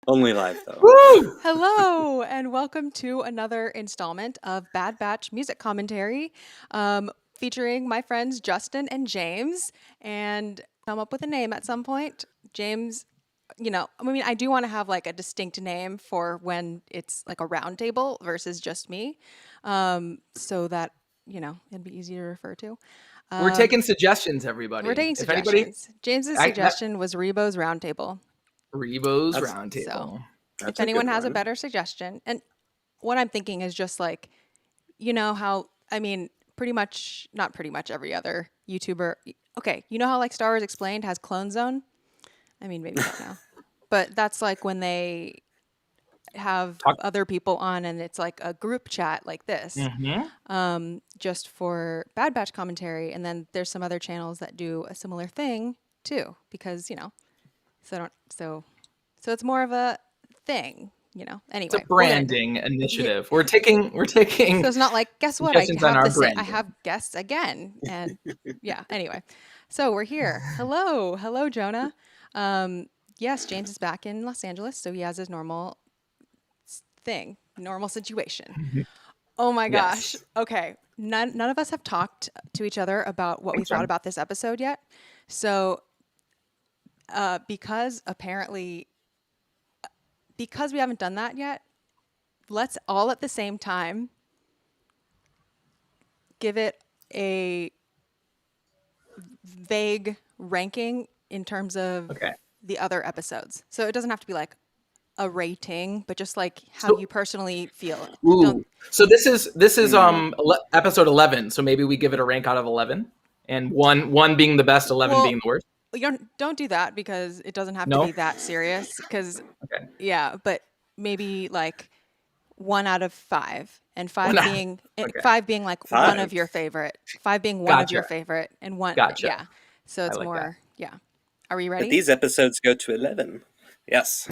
Only live, though. Woo! Hello, and welcome to another installment of Bad Batch Music Commentary, featuring my friends Justin and James. And come up with a name at some point. James, I do want to have like a distinct name for when it's like a round table versus just me, so that, it'd be easy to refer to. We're taking suggestions, everybody. We're taking If anybody, suggestions. James's suggestion was Rebo's Roundtable. Rebo's That's- Roundtable. So That's if anyone good has a one. better suggestion, and what I'm thinking is just like, not pretty much every other YouTuber. Okay, you know how like Star Wars Explained has Clone Zone? I mean, maybe not now, but that's like when they have other people on and it's like a group chat like this, just for Bad Batch commentary. And then there's some other channels that do a similar thing too, because so it's more of a thing. Anyway, It's a branding initiative. We're taking. So it's not like, guess what? Suggestions on our branding. I have guests again, and yeah. Anyway, so we're here. Hello, Jonah. Yes, James is back in Los Angeles, so he has his normal situation. Oh my gosh. Yes. Okay, none of us have talked to each other about what we thought about this episode yet. So, because we haven't done that yet, let's all at the same time give it a vague ranking in terms of the other episodes. So it doesn't have to be like a rating, but just like how you personally feel. Ooh. So this is episode 11. So maybe we give it a rank out of 11, and one being the best, 11 being the worst. You don't do that because it doesn't have to be that serious. Because but maybe like 1 out of 5, and 5 being 5 being like 5. one of your favorite, 5 being one of your favorite, and 1 yeah. So it's more Are we ready? But these episodes go to 11. Yes.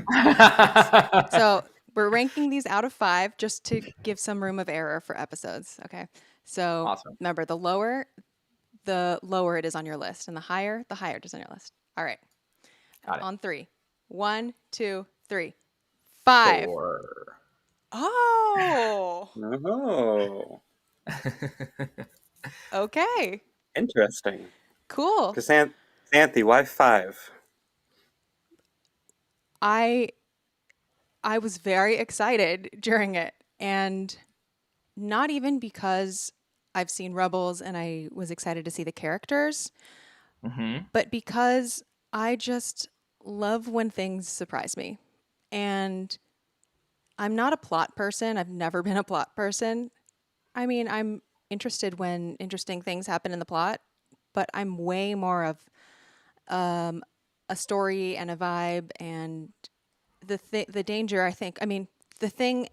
So we're ranking these out of 5 just to give some room of error for episodes. Okay. So remember, the lower it is on your list, and the higher it is on your list. All right. On 3. 1, 2, 3. 5. 4. Oh. Oh. Okay. Interesting. Cool. Xanthe, why 5? I was very excited during it, and not even because I've seen Rebels and I was excited to see the characters, but because I just love when things surprise me. And I'm not a plot person. I've never been a plot person. I mean, I'm interested when interesting things happen in the plot, but I'm way more of a story and a vibe, and the danger, I think. I mean, the thing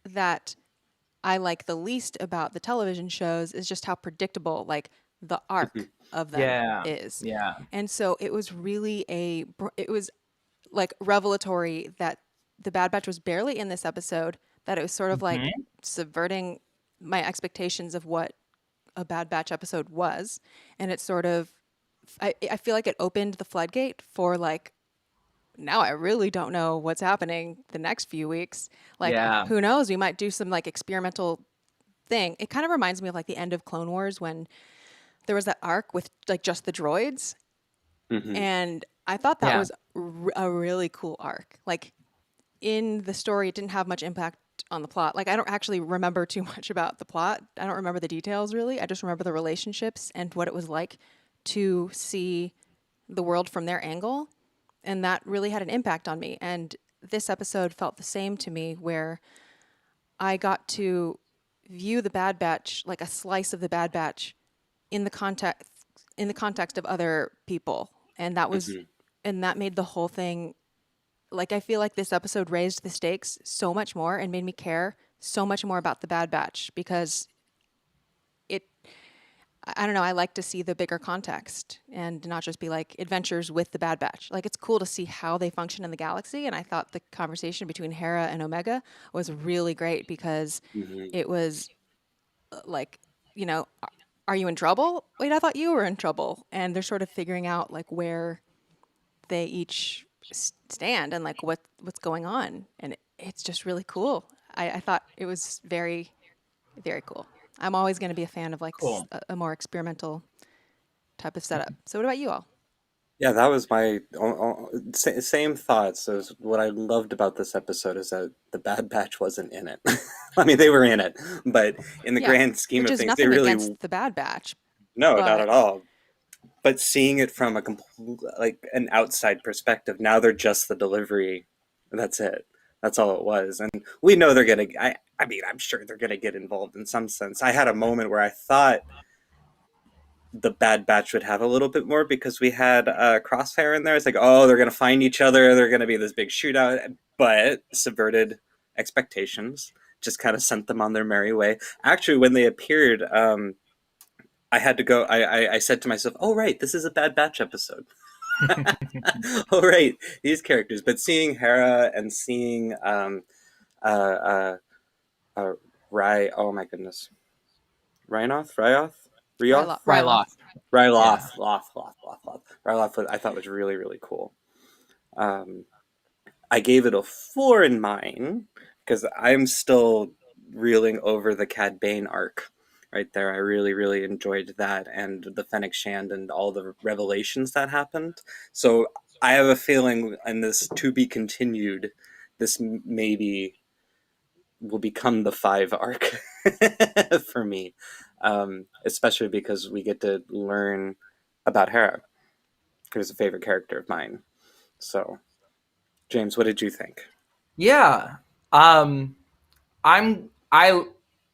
that I like the least about the television shows is just how predictable like the arc of them is. Yeah. And so it was really it was like revelatory that the Bad Batch was barely in this episode, that it was sort of like subverting my expectations of what a Bad Batch episode was. And it sort of, I feel like it opened the floodgate for like, now I really don't know what's happening the next few weeks. Like, who knows? We might do some like experimental thing. It kind of reminds me of like the end of Clone Wars when there was that arc with like just the droids. And I thought that was a really cool arc. Like in the story, it didn't have much impact on the plot. Like I don't actually remember too much about the plot. I don't remember the details really. I just remember the relationships and what it was like to see the world from their angle. And that really had an impact on me. And this episode felt the same to me, where I got to view the Bad Batch, like a slice of the Bad Batch, in the context of other people. And that was, and that made the whole thing, like, I feel like this episode raised the stakes so much more and made me care so much more about the Bad Batch, because I don't know, I like to see the bigger context and not just be like adventures with the Bad Batch. Like, it's cool to see how they function in the galaxy. And I thought the conversation between Hera and Omega was really great, because it was like, are you in trouble? Wait, I thought you were in trouble. And they're sort of figuring out like where they each stand and like what's going on, and it's just really cool. I thought it was very, very cool. I'm always going to be a fan of like Cool. a more experimental type of setup. So what about you all? Yeah, that was my same thoughts. As what I loved about this episode is that the Bad Batch wasn't in it. I mean, they were in it, but in the Yeah, grand scheme which of is things, they nothing really against the Bad Batch, no, not but at all. But seeing it from a complete, like an outside perspective, now they're just the delivery. That's it. That's all it was, and we know they're gonna. I mean, I'm sure they're gonna get involved in some sense. I had a moment where I thought the Bad Batch would have a little bit more because we had Crosshair in there. It's like, oh, they're going to find each other. They're going to be this big shootout, but subverted expectations. Just kind of sent them on their merry way. Actually, when they appeared, I had to go. I said to myself, "Oh, right, this is a Bad Batch episode." Oh, right, these characters. But seeing Hera and seeing uh, Rye. Oh my goodness, Ryoth, Ryoth. Ryloth. Ryloth, Loth. Ryloth, I thought was really, really cool. I gave it a 4 in mine because I'm still reeling over the Cad Bane arc right there. I really, really enjoyed that and the Fennec Shand and all the revelations that happened. So I have a feeling in this to be continued, this maybe will become the 5 arc for me, especially because we get to learn about Hera, who's a favorite character of mine. So, James, what did you think? Yeah. I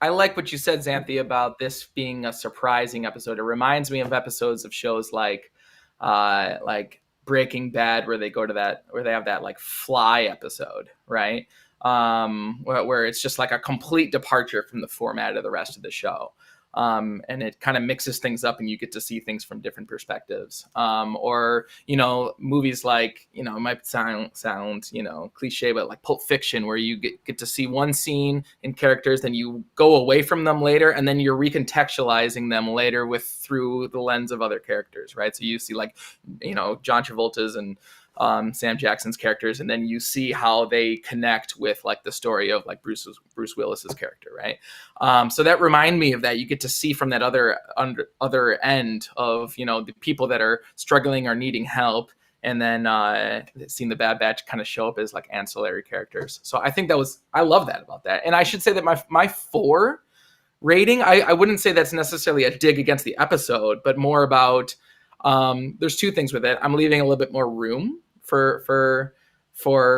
like what you said, Xanthe, about this being a surprising episode. It reminds me of episodes of shows like Breaking Bad, where they have that like fly episode, right? Where it's just like a complete departure from the format of the rest of the show. And it kind of mixes things up and you get to see things from different perspectives. Or, movies like, it might sound, cliche, but like Pulp Fiction, where you get to see one scene in characters, then you go away from them later, and then you're recontextualizing them later through the lens of other characters, right? So you see like, John Travolta's and Sam Jackson's characters, and then you see how they connect with like the story of like Bruce Willis's character, right? So that remind me of that. You get to see from that other end of the people that are struggling or needing help, and then seeing the Bad Batch kind of show up as like ancillary characters. So I think I love that about that. And I should say that my 4 rating, I wouldn't say that's necessarily a dig against the episode, but more about there's 2 things with it. I'm leaving a little bit more room for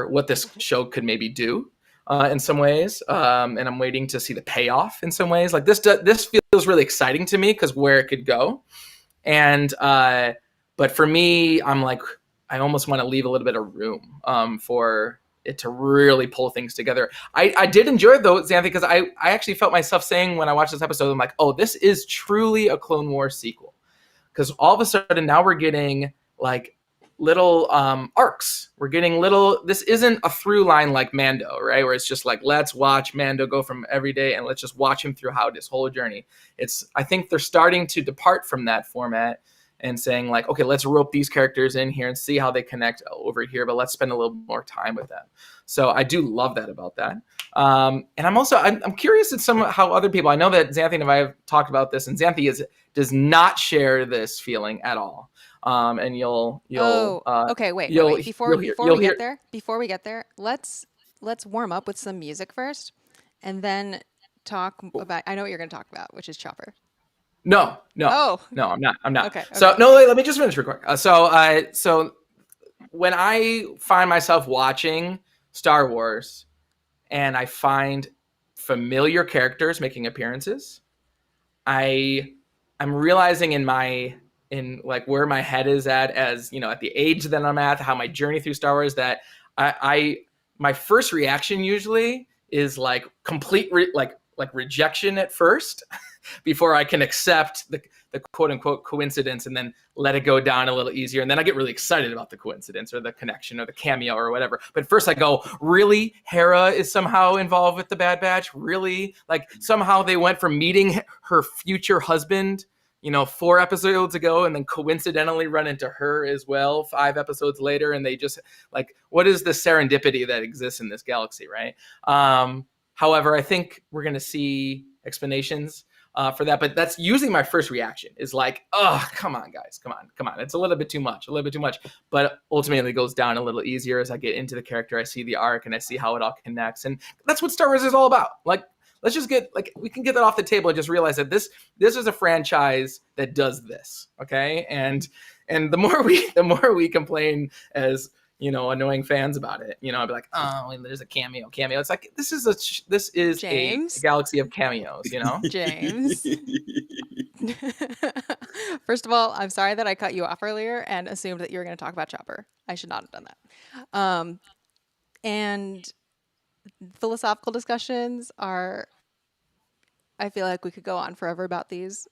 what this show could maybe do in some ways, and I'm waiting to see the payoff in some ways. Like this feels really exciting to me because where it could go, and but for me, I'm like I almost want to leave a little bit of room for it to really pull things together. I did enjoy it though, Xanthe, because I actually felt myself saying when I watched this episode, I'm like, oh, this is truly a Clone Wars sequel. Because all of a sudden now we're getting like little arcs. We're getting this isn't a through line like Mando, right? Where it's just like, let's watch Mando go from every day and let's just watch him throughout his whole journey. I think they're starting to depart from that format and saying like, okay, let's rope these characters in here and see how they connect over here, but let's spend a little more time with them. So I do love that about that. And I'm curious at how other people, I know that Xanthe and I have talked about this, and Xanthe does not share this feeling at all. And you'll okay, wait. Before we get there, let's warm up with some music first, and then talk about. I know what you're going to talk about, which is Chopper. No, Oh. no, I'm not. Okay. So no, wait, let me just finish real quick. So when I find myself watching Star Wars, and I find familiar characters making appearances, I'm realizing in like where my head is at, as at the age that I'm at, how my journey through Star Wars, that my first reaction usually is like complete rejection at first before I can accept the quote unquote coincidence and then let it go down a little easier. And then I get really excited about the coincidence or the connection or the cameo or whatever. But first I go, really? Hera is somehow involved with the Bad Batch? Really? Like somehow they went from meeting her future husband, 4 episodes ago, and then coincidentally run into her as well 5 episodes later, and they just like, what is the serendipity that exists in this galaxy, right? However, I think we're going to see explanations for that, but that's usually my first reaction is like, oh, come on, guys, come on. It's a little bit too much. But ultimately it goes down a little easier as I get into the character. I see the arc and I see how it all connects. And that's what Star Wars is all about. Like, let's just we can get that off the table and just realize that this is a franchise that does this. Okay. And the more we complain as, annoying fans about it, I'd be like, oh, there's a cameo. It's like, this is a galaxy of cameos, James. First of all, I'm sorry that I cut you off earlier and assumed that you were going to talk about Chopper. I should not have done that. And philosophical discussions I feel like we could go on forever about these.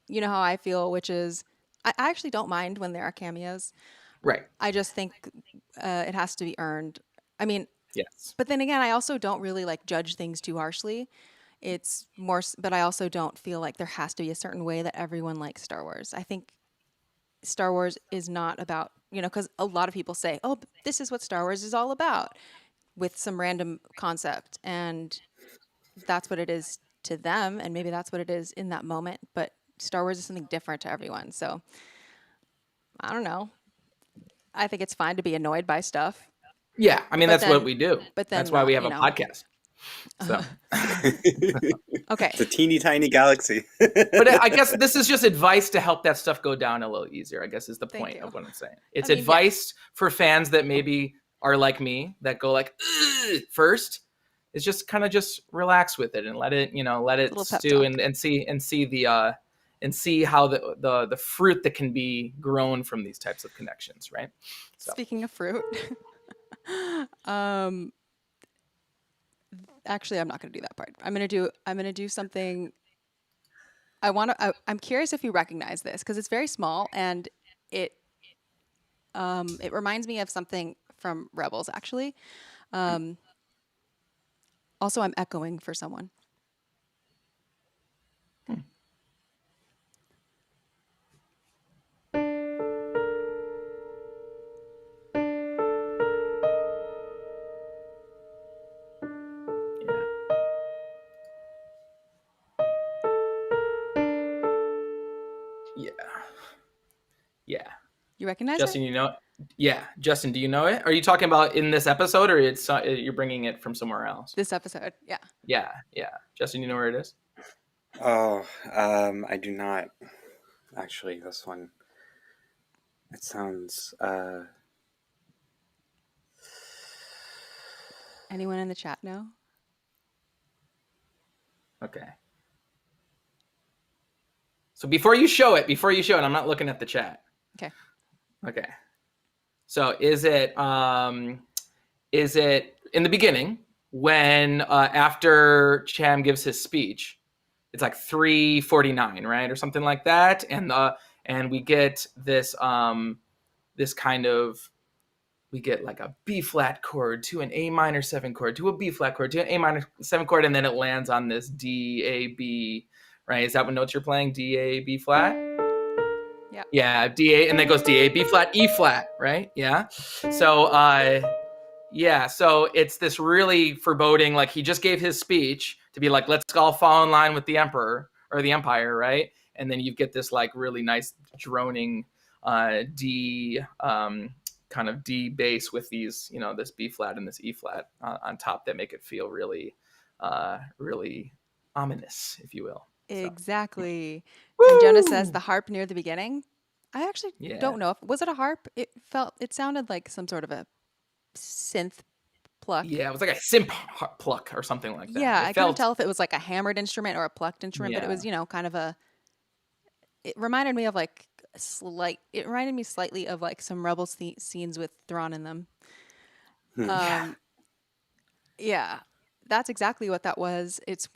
You know how I feel, which is, I actually don't mind when there are cameos. Right. I just think it has to be earned. I mean, yes. But then again, I also don't really judge things too harshly. It's more, but I also don't feel like there has to be a certain way that everyone likes Star Wars. I think Star Wars is not about, because a lot of people say, oh, this is what Star Wars is all about with some random concept. And that's what it is to them. And maybe that's what it is in that moment. But Star Wars is something different to everyone. So I don't know. I think it's fine to be annoyed by stuff. Yeah, I mean, that's what we do. But then that's why we have a podcast. So, okay, it's a teeny tiny galaxy. But I guess this is just advice to help that stuff go down a little easier, I guess, is the point of what I'm saying. It's advice for fans that maybe are like me, that go like, first. It's just kind of just relax with it and let it stew and see how the fruit that can be grown from these types of connections, right? So. Speaking of fruit, actually, I'm not going to do that part. I'm going to do something. I'm curious if you recognize this because it's very small and it reminds me of something from Rebels, actually. Also, I'm echoing for someone. Yeah. You recognize Justin, it? Yeah. Justin, do you know it? Are you talking about in this episode or you're bringing it from somewhere else? This episode, yeah. Yeah. Justin, you know where it is? Oh, I do not. Actually, this one. It sounds... Anyone in the chat know? Okay. So before you show it, I'm not looking at the chat. Okay. So is it in the beginning when after Cham gives his speech, it's like 3:49, right, or something like that, and we get this we get like a B flat chord to an A minor 7 chord to a B flat chord to an A minor 7 chord, and then it lands on this D A B. Right? Is that what notes you're playing? D, A, B flat? Yeah. Yeah, D, A, and then goes D, A, B flat, E flat, right? Yeah. So, so it's this really foreboding, like he just gave his speech to be like, let's all fall in line with the emperor or the empire, right? And then you get this like really nice droning D, kind of D bass with these, this B flat and this E flat on top that make it feel really, really ominous, if you will. Exactly. So. And Jonah says the harp near the beginning. I actually don't know was it a harp? It sounded like some sort of a synth pluck. Yeah, it was like a synth pluck or something like that. Yeah, I couldn't tell if it was like a hammered instrument or a plucked instrument, but it was, kind of it reminded me of it reminded me slightly of like some Rebels scenes with Thrawn in them. Yeah, that's exactly what that was. It's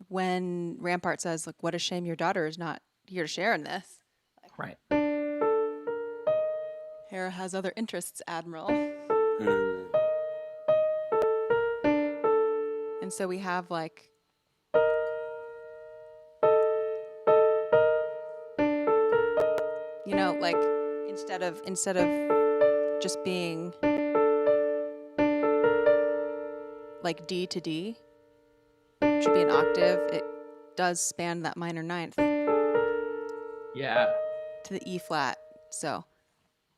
when Rampart says, like, what a shame your daughter is not here to share in this. Right. Hera has other interests, Admiral. And so we have like like instead of just being like D to D, it should be an octave. It does span that minor ninth. Yeah. To the E flat. So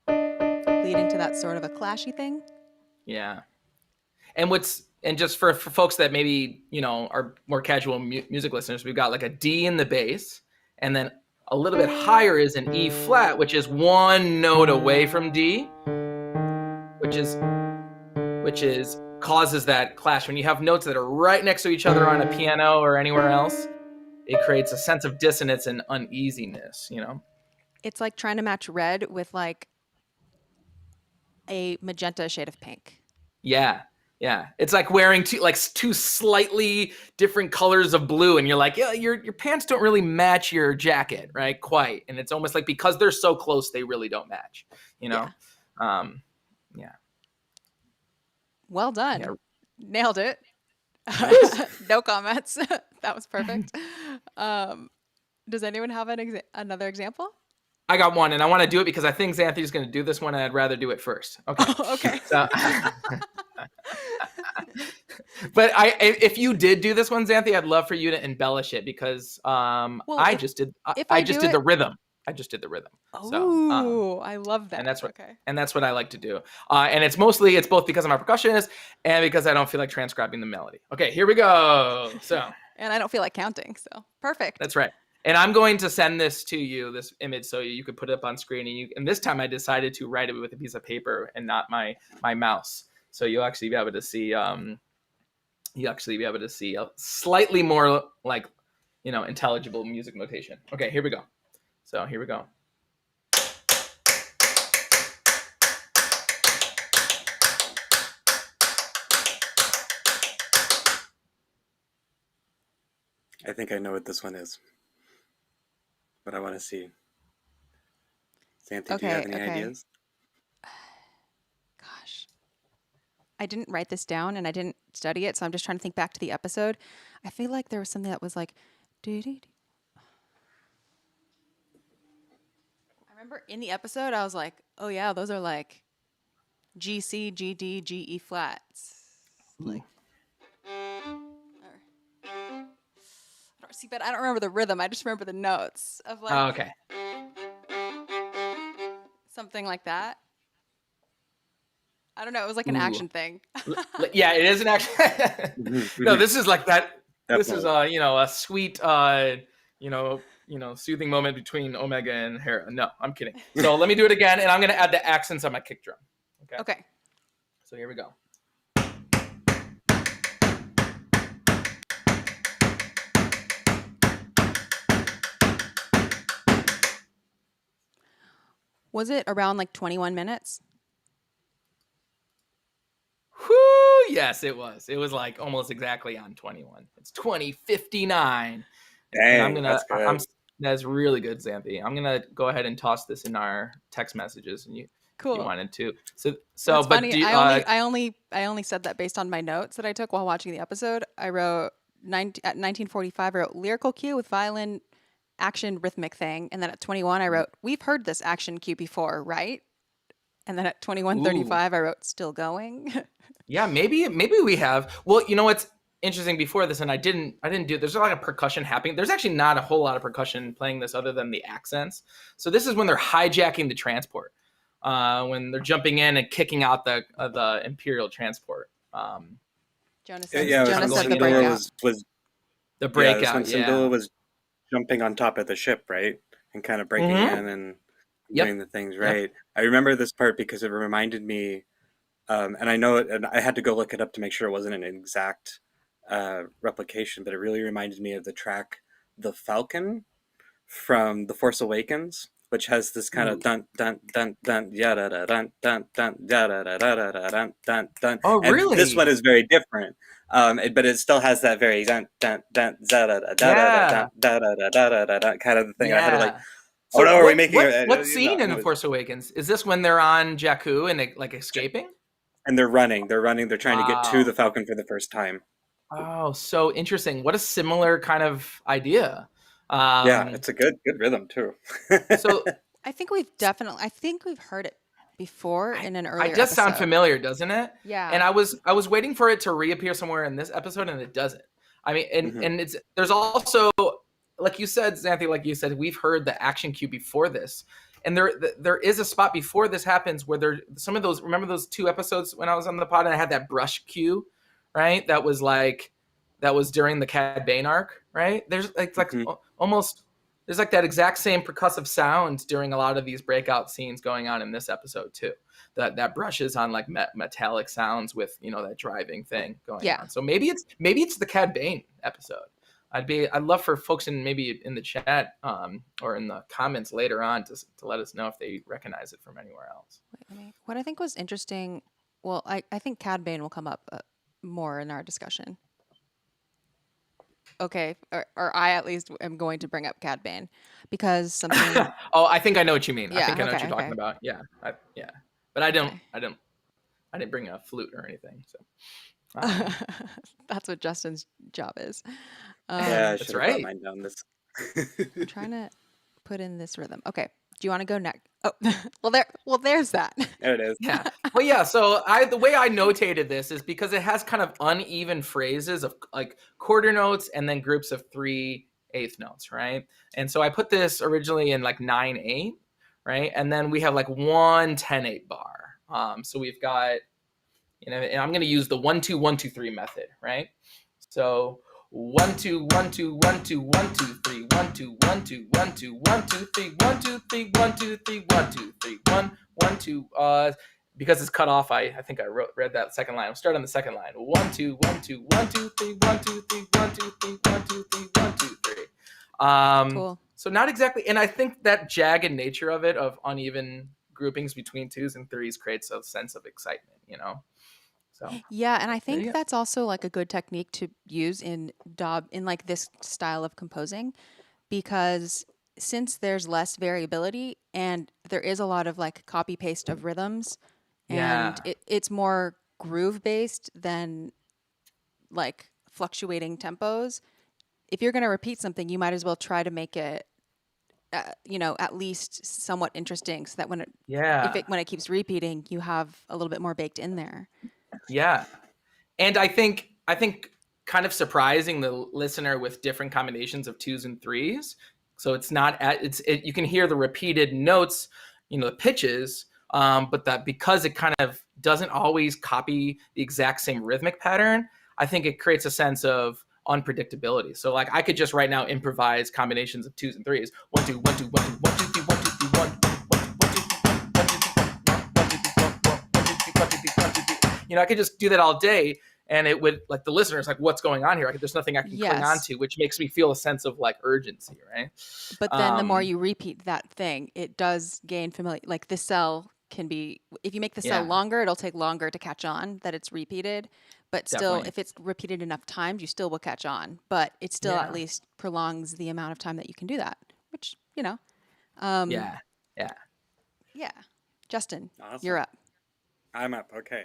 leading to that sort of a clashy thing. Yeah. And just for folks that maybe, are more casual music listeners, we've got like a D in the bass, and then a little bit higher is an E flat, which is one note away from D, which causes that clash. When you have notes that are right next to each other on a piano or anywhere else, it creates a sense of dissonance and uneasiness, It's like trying to match red with like a magenta shade of pink. Yeah. Yeah. It's like wearing two slightly different colors of blue, and you're like, yeah, your pants don't really match your jacket, right? Quite. And it's almost like because they're so close, they really don't match, Yeah. Yeah. Well done. Yeah. Nailed it. No comments. That was perfect. Does anyone have another example? I got one, and I want to do it because I think Xanthe is going to do this one, and I'd rather do it first. Okay. Oh, okay. So, but if you did do this one, Xanthe, I'd love for you to embellish it because I just did the rhythm. I just did the rhythm. Oh, I love that. And that's what I like to do. And it's both because I'm a percussionist and because I don't feel like transcribing the melody. Okay, here we go. So. And I don't feel like counting. So perfect. That's right. And I'm going to send this to you, this image, so you could put it up on screen. And this time I decided to write it with a piece of paper and not my mouse. So you'll actually be able to see. A slightly more like, intelligible music notation. Okay, here we go. So here we go. I think I know what this one is, but I want to see. Xanthe, do you have any ideas? Gosh. I didn't write this down and I didn't study it, so I'm just trying to think back to the episode. I feel like there was something that was like, I remember in the episode, I was like, oh yeah, those are like G, C, G, D, G, E flats. Like, but I don't remember the rhythm. I just remember the notes of like. Oh, okay. Something like that. I don't know. It was like an action thing. Yeah, it is an action. No, this is like that. This is a sweet soothing moment between Omega and Hera. No, I'm kidding. So let me do it again, and I'm gonna add the accents on my kick drum. Okay. So here we go. Was it around like 21 minutes? Whoo! Yes, it was. It was like almost exactly on 21. It's 20:59. Dang, that's good. That's really good, Xanthe. I'm gonna go ahead and toss this in our text messages, and you wanted to. So, that's but funny. I only said that based on my notes that I took while watching the episode. I wrote at 1945. I wrote lyrical cue with violin action rhythmic thing, and then at 21 I wrote we've heard this action cue before, right? And then at 21:35 I wrote still going. Yeah, maybe we have. Well, you know what's interesting before this, and I didn't do. There's a lot of percussion happening. There's actually not a whole lot of percussion playing this other than the accents. So this is when they're hijacking the transport, when they're jumping in and kicking out the Imperial transport. Jonas said the breakout. Was the breakout. When Syndulla was jumping on top of the ship, right, and kind of breaking in and doing the things right. Yep. I remember this part because it reminded me. And I know it, and I had to go look it up to make sure it wasn't an exact replication, but it really reminded me of the track "The Falcon" from The Force Awakens, which has this kind of dun dun dun dun yada da dun dun dun yada da da da dun dun dun. Oh, really? And this one is very different, but it still has that very dun dun dun da da da da da da da da da kind of thing. I had to like. So are we making what scene in The Force Awakens? Is this when they're on Jakku and like escaping? And they're running. They're trying to get to the Falcon for the first time. Oh, so interesting. What a similar kind of idea. Yeah, it's a good rhythm too. So I think we've heard it before in an earlier It does sound episode. familiar, doesn't it? Yeah. And I was waiting for it to reappear somewhere in this episode, and it doesn't. I mean, and there's also, like you said, Xanthe, like you said, we've heard the action cue before this. And there is a spot before this happens where there some of those, remember those 2 episodes when I was on the pod and I had that brush cue, right? That was during the Cad Bane arc, right? There's like almost there's like that exact same percussive sound during a lot of these breakout scenes going on in this episode too. That brushes on like metallic sounds with, that driving thing going on. So maybe it's the Cad Bane episode. I'd love for folks maybe in the chat or in the comments later on to let us know if they recognize it from anywhere else. What I think was interesting, well, I think Cad Bane will come up more in our discussion. Okay, or I at least am going to bring up Cad Bane because something. Oh, I think I know what you mean. Yeah, I think I know what you're talking about. Yeah, but I didn't bring a flute or anything. So that's what Justin's job is. Yeah, I that's should have right. brought mine down this. I'm trying to put in this rhythm. Okay, do you want to go next? Oh, there's that. There it is. Yeah. Well, yeah. So the way I notated this is because it has kind of uneven phrases of like quarter notes and then groups of 3/8 notes, right? And so I put this originally in like 9/8, right? And then we have like 1 10/8 bar. So we've got, and I'm going to use the 1 2 1 2 3 method, right? So 1 2 1 2 1 2 1 2 3 1 2 1 2 1 2 1 2 3 1 2 3 1 2 3 1 2 3 1 1 2. Because it's cut off, I think I read that second line. I'll start on the second line. 1 2 1 2 1 2 3 1 2 3 1 2 3 1 2 3 1 2 3. Cool. So not exactly, and I think that jagged nature of it, of uneven groupings between 2s and 3s, creates a sense of excitement, So yeah, and I think that's also like a good technique to use in like this style of composing, because since there's less variability and there is a lot of like copy paste of rhythms, and it's more groove based than like fluctuating tempos. If you're going to repeat something, you might as well try to make it at least somewhat interesting, so that when it keeps repeating, you have a little bit more baked in there. Yeah. And I think kind of surprising the listener with different combinations of 2s and 3s. So it's not you can hear the repeated notes, the pitches, but that because it kind of doesn't always copy the exact same rhythmic pattern, I think it creates a sense of unpredictability. So like I could just right now improvise combinations of 2s and 3s. 1 2 1 2 1 2 1 2 3 1 2 3 1 I could just do that all day, and it would, like, the listeners, like, what's going on here? There's nothing I can cling on to, which makes me feel a sense of like urgency, right? But then the more you repeat that thing, it does gain familiar. Like the cell can be, if you make the cell longer, it'll take longer to catch on that it's repeated. But still, if it's repeated enough times, you still will catch on. But it still at least prolongs the amount of time that you can do that, which, Yeah. Justin, Awesome. You're up. I'm up. Okay.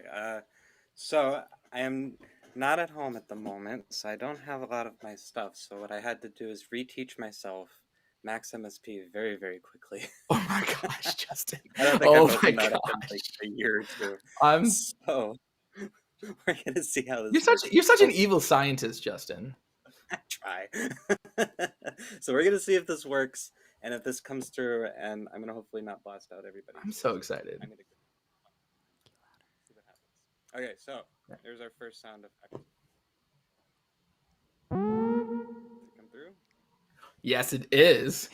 So I am not at home at the moment, so I don't have a lot of my stuff. So what I had to do is reteach myself Max MSP very, very quickly. Oh my gosh, Justin. I don't think I've opened that up in like a year or two. So we're gonna see how this. You're such an evil scientist, Justin. I try. So we're gonna see if this works, and if this comes through, and I'm gonna hopefully not blast out everybody. I'm so excited. I'm gonna see what happens. Okay, so there's our first sound effect. Does it come through? Yes, it is.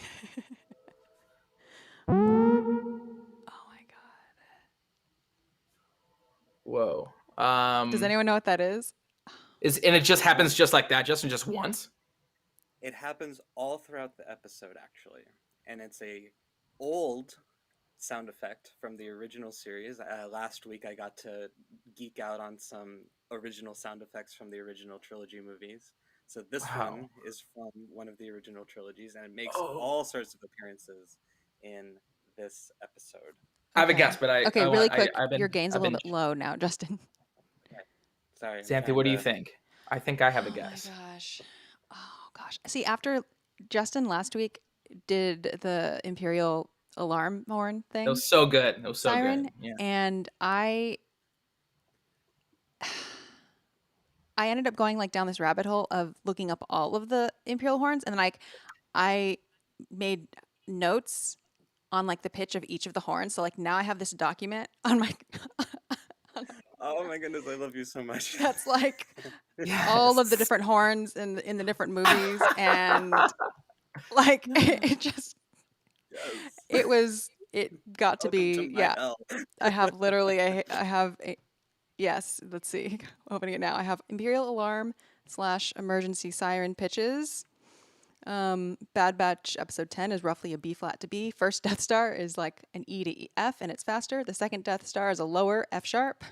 Oh my god. Whoa. Does anyone know what that is? And it just happens just like that, Justin, just once? It happens all throughout the episode, actually. And it's a old sound effect from the original series. Last week I got to geek out on some original sound effects from the original trilogy movies. So this one is from one of the original trilogies, and it makes all sorts of appearances in this episode. I have a guess, but really quick, your gain's a little bit low now, Justin. Okay. Sorry. Xanthe, what do you think? I think I have a guess. Oh gosh. See, after Justin last week did the Imperial alarm horn It thing was so good. It was so siren, good. Yeah. and I ended up going like down this rabbit hole of looking up all of the imperial horns, and like I made notes on like the pitch of each of the horns. So like now I have this document on my Oh my goodness, I love you so much. that's like all of the Yes. different horns in the different movies, and like it just Yes. it got to Welcome to be, my yeah. hell. I have literally I have a, yes, let's see. Opening it now. I have Imperial Alarm / Emergency Siren pitches. Bad Batch episode 10 is roughly a B flat to B. First Death Star is like an E to F and it's faster. The second Death Star is a lower F sharp.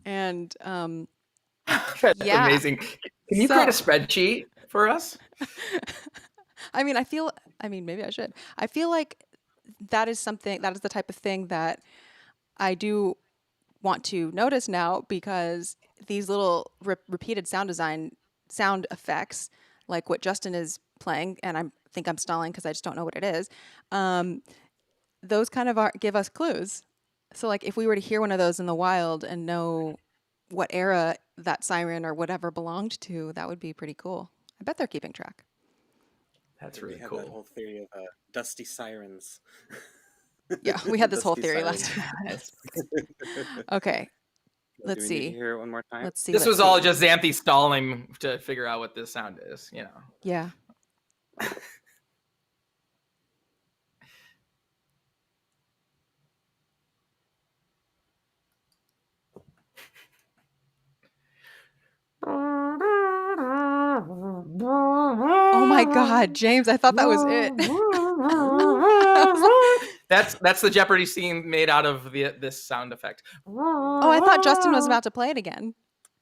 And That's yeah. amazing. Can you create a So spreadsheet for us? I mean, maybe I should. I feel like that is the type of thing that I do want to notice now, because these little repeated sound effects, like what Justin is playing, and I think I'm stalling because I just don't know what it is. Those kind of give us clues. So like if we were to hear one of those in the wild and know what era that siren or whatever belonged to, that would be pretty cool. I bet they're keeping track. That's We really have that cool. whole theory of dusty sirens. Yeah, we had this whole Dusty theory sirens. last time. Yes. Okay, Do let's we need to see. hear it one more time? Let's see. This Let's was all see. just Xanthe stalling to figure out what this sound is, you know. Yeah. Oh my God, James! I thought that was it. That's the Jeopardy scene made out of this sound effect. Oh, I thought Justin was about to play it again.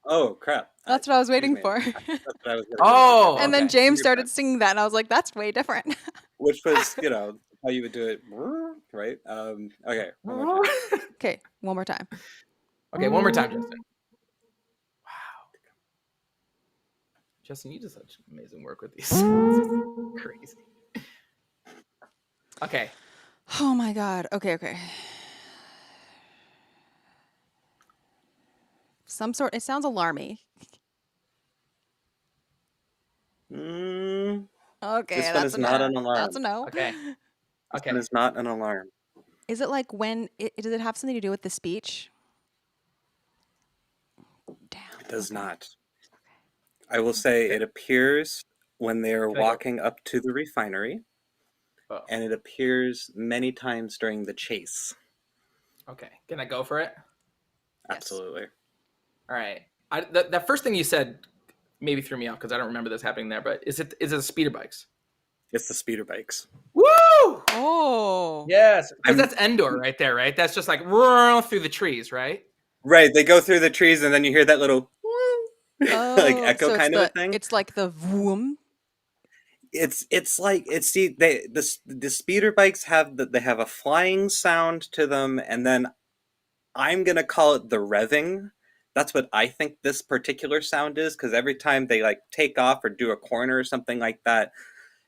Oh crap! That's what I was waiting Excuse me. for. That's what I was gonna do. Oh, And then okay. James You're started fine. singing that, and I was like, "That's way different." Which was, how you would do it, right? Okay, one more time. Okay, one more time. Okay, one more time, Justin. Wow. Justin, you do such amazing work with these. It's crazy. Okay. Oh my God. Okay. It sounds alarmy. Okay, This one that's is not an that's a alarm. no. Okay. This Okay. one is not an alarm. Is it like does it have something to do with the speech? Damn. It does Okay. not. I will say it appears when they are Can I go? walking up to the refinery, Oh, and it appears many times during the chase. okay. Can I go for it? Yes. Absolutely. All right. That first thing you said maybe threw me off because I don't remember this happening there. But is it the speeder bikes? It's the speeder bikes. Woo! Oh. Yes, because that's Endor right there, right? That's just like through the trees, right? Right, they go through the trees, and then you hear that little like Oh, echo so kind of a thing. it's like the vroom. It's like the speeder bikes they have a flying sound to them, and then I'm gonna call it the revving. That's what I think this particular sound is, because every time they like take off or do a corner or something like that,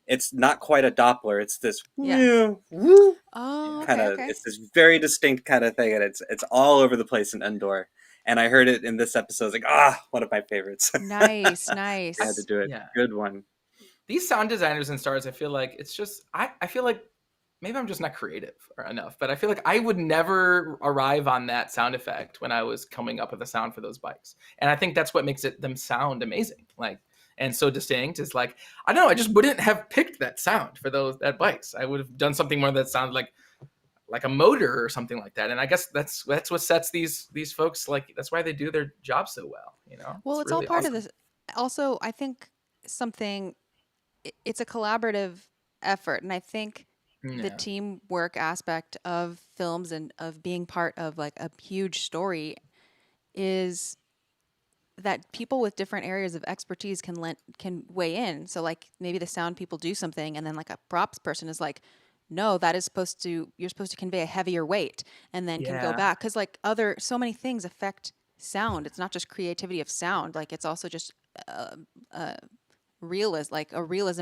it's not quite a Doppler. It's this Yeah. woo Oh, kind okay, of. okay. It's this very distinct kind of thing, and it's all over the place in Endor. And I heard it in this episode. It's like one of my favorites. Nice. I had to do it. Yeah. Good one. These sound designers and stars, I feel like it's just I feel like maybe I'm just not creative enough, but I feel like I would never arrive on that sound effect when I was coming up with a sound for those bikes. And I think that's what makes them sound amazing. Like, and so distinct is like, I don't know, I just wouldn't have picked that sound for that bikes. I would have done something more that sounded like a motor or something like that. And I guess that's what sets these folks, like, that's why they do their job so well, you know? Well, it's all really part awesome. of this. Also, I think it's a collaborative effort, and I think the teamwork aspect of films and of being part of like a huge story is that people with different areas of expertise can weigh in. So like maybe the sound people do something, and then like a props person is like, no, you're supposed to convey a heavier weight, and then can go Yeah. back, because like so many things affect sound. It's not just creativity of sound, like it's also just realism,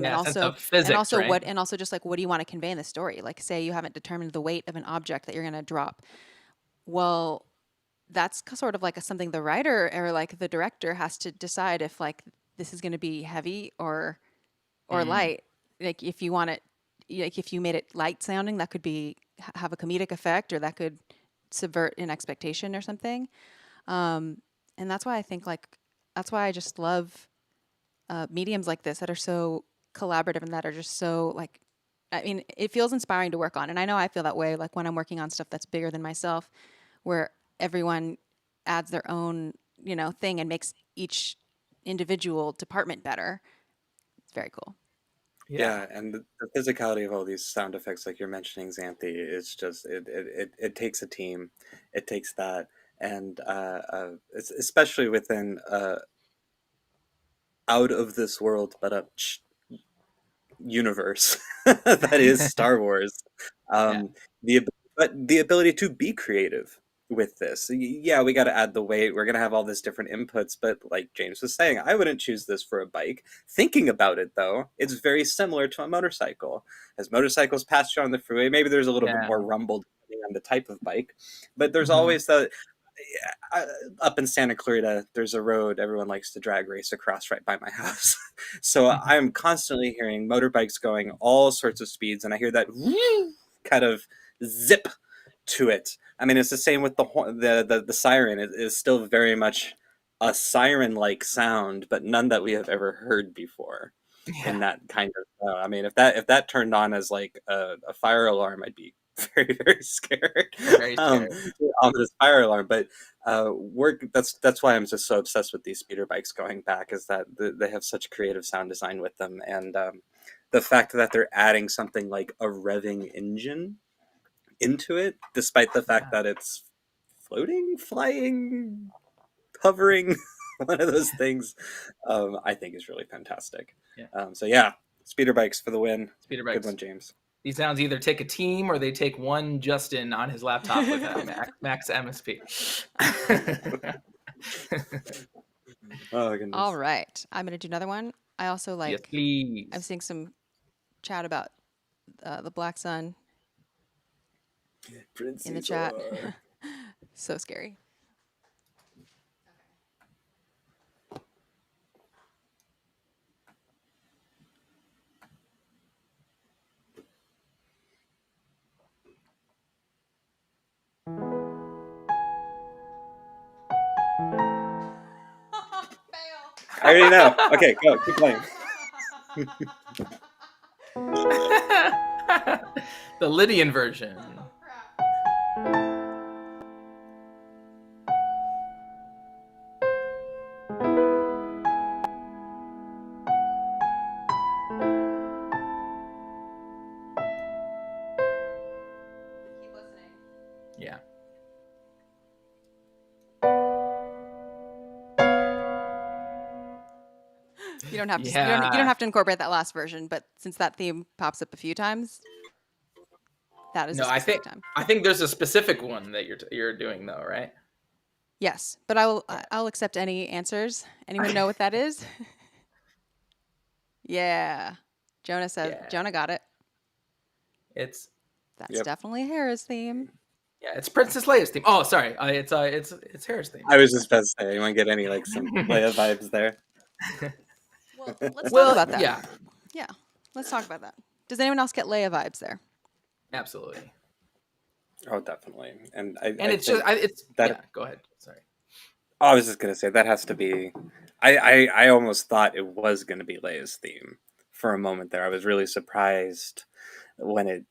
Yeah, sense of physics, right? and also just like, what do you want to convey in the story? Like, say you haven't determined the weight of an object that you're going to drop. Well, that's sort of like something the writer or like the director has to decide if like this is going to be heavy or light. Like if you want it, like if you made it light sounding, that could be have a comedic effect, or that could subvert an expectation or something. And that's why I think like that's why I just love mediums like this that are so collaborative and that are just so like, I mean, it feels inspiring to work on. And I know I feel that way like when I'm working on stuff that's bigger than myself, where everyone adds their own, thing and makes each individual department better. It's very cool. Yeah, and the physicality of all these sound effects, like you're mentioning, Xanthe, is just it takes a team, it takes that, and especially within out of this world, but a universe that is Star Wars. Yeah. The ability to be creative with this. Yeah, we got to add the weight. We're gonna have all this different inputs, but like James was saying, I wouldn't choose this for a bike. Thinking about it though, it's very similar to a motorcycle. As motorcycles pass you on the freeway, maybe there's a little bit Yeah. more rumble depending on the type of bike, but there's Mhm. always the up in Santa Clarita, there's a road everyone likes to drag race across right by my house. So I'm constantly hearing motorbikes going all sorts of speeds, and I hear that kind of zip to it. I mean, it's the same with the siren. It is still very much a siren-like sound, but none that we have ever heard before. In that kind of, I mean, if that turned on as like a fire alarm, I'd be very very scared. Very scared. Ominous fire alarm. But that's why I'm just so obsessed with these speeder bikes going back, is that they have such creative sound design with them, and the fact that they're adding something like a revving engine into it, despite the fact that it's floating, flying, hovering, one of those things, I think is really fantastic. Yeah. So yeah, speeder bikes for the win. Speeder Good bikes. one, James. These sounds either take a team or they take one Justin on his laptop with Max MSP. Oh goodness. All right, I'm gonna do another one. I also like. Yes, please. I'm seeing some chat about the Black Sun in the chat. So scary. I already know. Okay, go. Keep playing. The Lydian version. Keep listening. Yeah. You don't have to. Yeah. You don't have to incorporate that last version, but since that theme pops up a few times, that is No, a specific time. I think there's a specific one that you're doing though, right? Yes, but I'll accept any answers. Anyone know what that is? Yeah, Jonah says Yeah. Jonah got it. It's That's definitely Hera's theme. yeah, it's Princess Leia's theme. Oh, sorry, it's Hera's theme. I was just about to say, anyone get any like some Leia vibes there? Well, let's talk about that. Yeah, Yeah, let's talk about that. Does anyone else get Leia vibes there? absolutely. Oh, definitely. And It's think just it's that. yeah. Go ahead. Sorry. Oh, I was just gonna say that has to be. I almost thought it was gonna be Leia's theme for a moment there. I was really surprised when it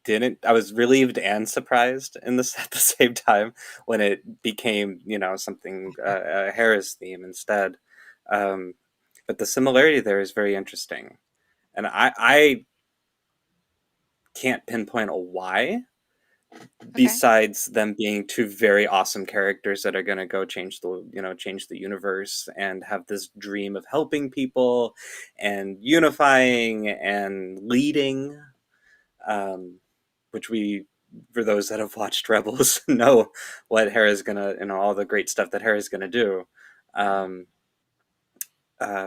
didn't. I was relieved and surprised at the same time when it became, something Hera's theme instead. But the similarity there is very interesting, and I can't pinpoint a why. Besides them being two very awesome characters that are going to go change the universe and have this dream of helping people and unifying and leading, which we, for those that have watched Rebels, know what Hera's gonna, all the great stuff that Hera's gonna do.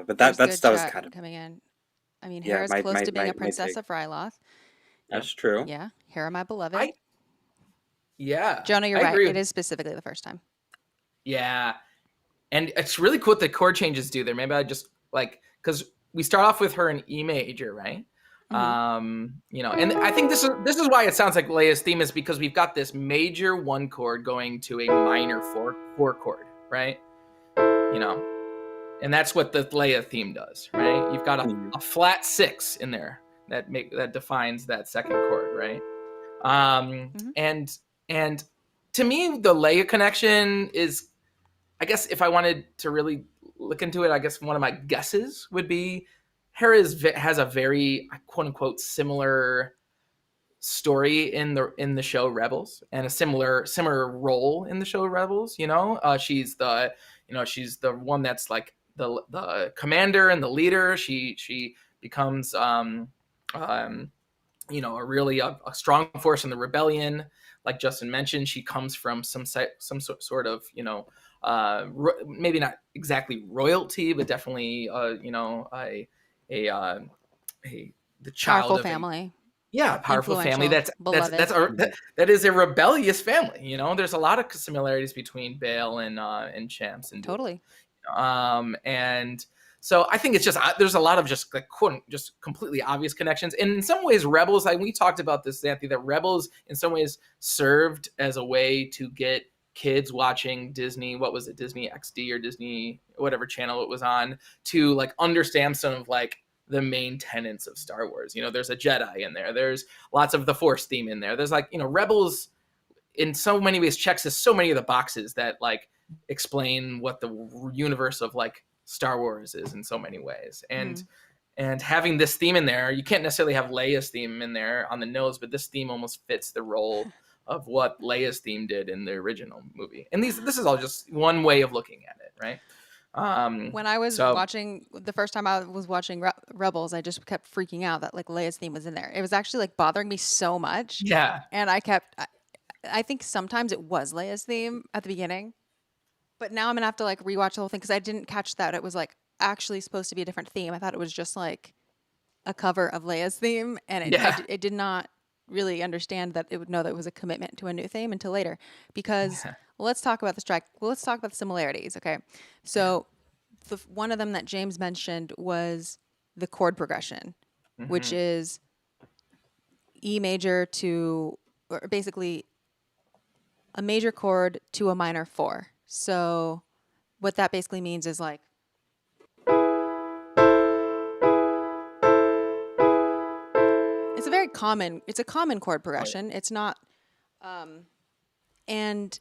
But There's that good was chat kind of, coming in. I mean, yeah, Hera's close to being a my princess take. of Ryloth. That's true. Yeah, Hera, my beloved. I Jonah, you're I right. agree. It is specifically the first time. Yeah. And it's really cool what the chord changes do there. Maybe I just like, because we start off with her in E major, right? You know, and I think this is why it sounds like Leia's theme, is because we've got this major 1 chord going to a minor 4 chord, right? You know, and that's what the Leia theme does, right? You've got a flat 6 in there that defines that 2nd chord, right? And to me, the Leia connection is, I guess if I wanted to really look into it, I guess one of my guesses would be Hera has a very quote unquote similar story in the show Rebels, and a similar role in the show Rebels. You know, she's the one that's like the commander and the leader. She becomes you know, a strong force in the rebellion. Like Justin mentioned, she comes from some sort of, you know, maybe not exactly royalty, but definitely, you know, the child Powerful of family. powerful family. Beloved. That is a rebellious family. You know, there's a lot of similarities between Bale and Champs and Totally. And so I think it's just there's a lot of just like just completely obvious connections. And in some ways, Rebels, like we talked about this, Xanthe, that Rebels in some ways served as a way to get kids watching Disney, what was it, Disney XD or Disney, whatever channel it was on, to like understand some of like the main tenets of Star Wars. You know, there's a Jedi in there. There's lots of the Force theme in there. There's like, you know, Rebels in so many ways checks so many of the boxes that like explain what the universe of like Star Wars is in so many ways. And having this theme in there, you can't necessarily have Leia's theme in there on the nose, but this theme almost fits the role of what Leia's theme did in the original movie. And this is all just one way of looking at it, right? When I was watching the first time I was watching Rebels, I just kept freaking out that like Leia's theme was in there. It was actually like bothering me so much. Yeah. And I think sometimes it was Leia's theme at the beginning, but now I'm gonna have to like rewatch the whole thing because I didn't catch that it was like actually supposed to be a different theme. I thought it was just like a cover of Leia's theme, and it did not really understand that it would know that it was a commitment to a new theme until later. Because let's talk about let's talk about the similarities. Okay, so one of them that James mentioned was the chord progression, which is E major to, or basically a major chord to a minor 4. So what that basically means is like it's a common chord progression. It's not and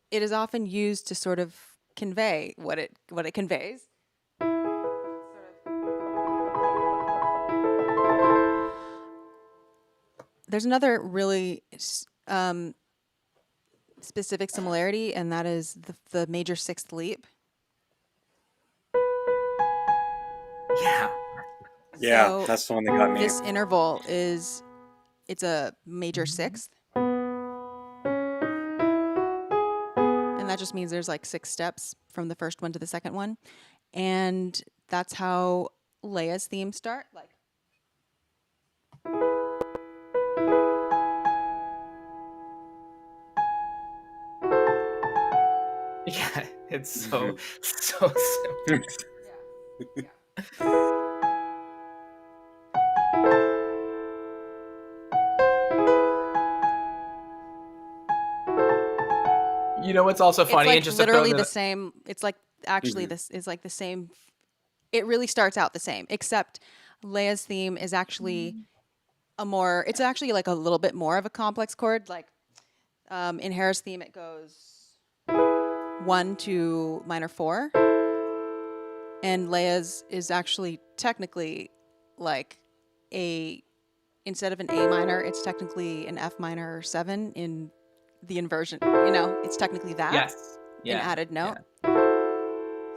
it is often used to sort of convey what it conveys. There's another really specific similarity, and that is the major 6th leap. Yeah, So that's the one that got me. This interval it's a major 6th. And that just means there's like 6 steps from the first one to the second one. And that's how Leia's themes start. Like, yeah, it's so simple. yeah. You know what's also funny? It's like and just literally the same. It's like actually this is like the same. It really starts out the same, except Leia's theme is actually it's actually like a little bit more of a complex chord. Like in Hera's theme, it goes 1 to minor 4, and Leia's is actually technically like instead of an A minor, it's technically an F minor 7 in the inversion. You know, it's technically that. Yes. Yeah. An added note. Yeah.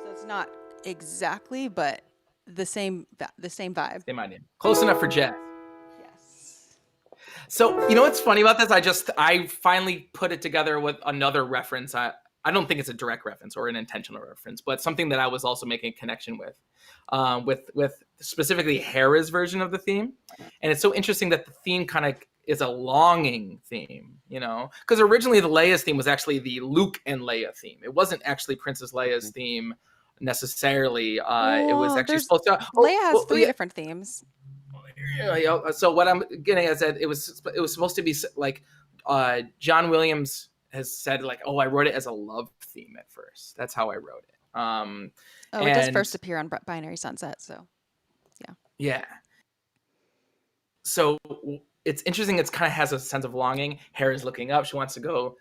So it's not exactly, but the same vibe. Same idea. Close enough for jazz. Yes. So you know what's funny about this? I finally put it together with another reference I don't think it's a direct reference or an intentional reference, but something that I was also making a connection with specifically Hera's version of the theme. And it's so interesting that the theme kind of is a longing theme, because originally the Leia's theme was actually the Luke and Leia theme. It wasn't actually Princess Leia's theme necessarily. It was actually supposed to. Leia has three different themes. So what I'm getting at is that it was supposed to be like John Williams has said, like, oh, I wrote it as a love theme at first. That's how I wrote it. It does first appear on Binary Sunset, so yeah. So it's interesting. It's kind of has a sense of longing. Hera's looking up. She wants to go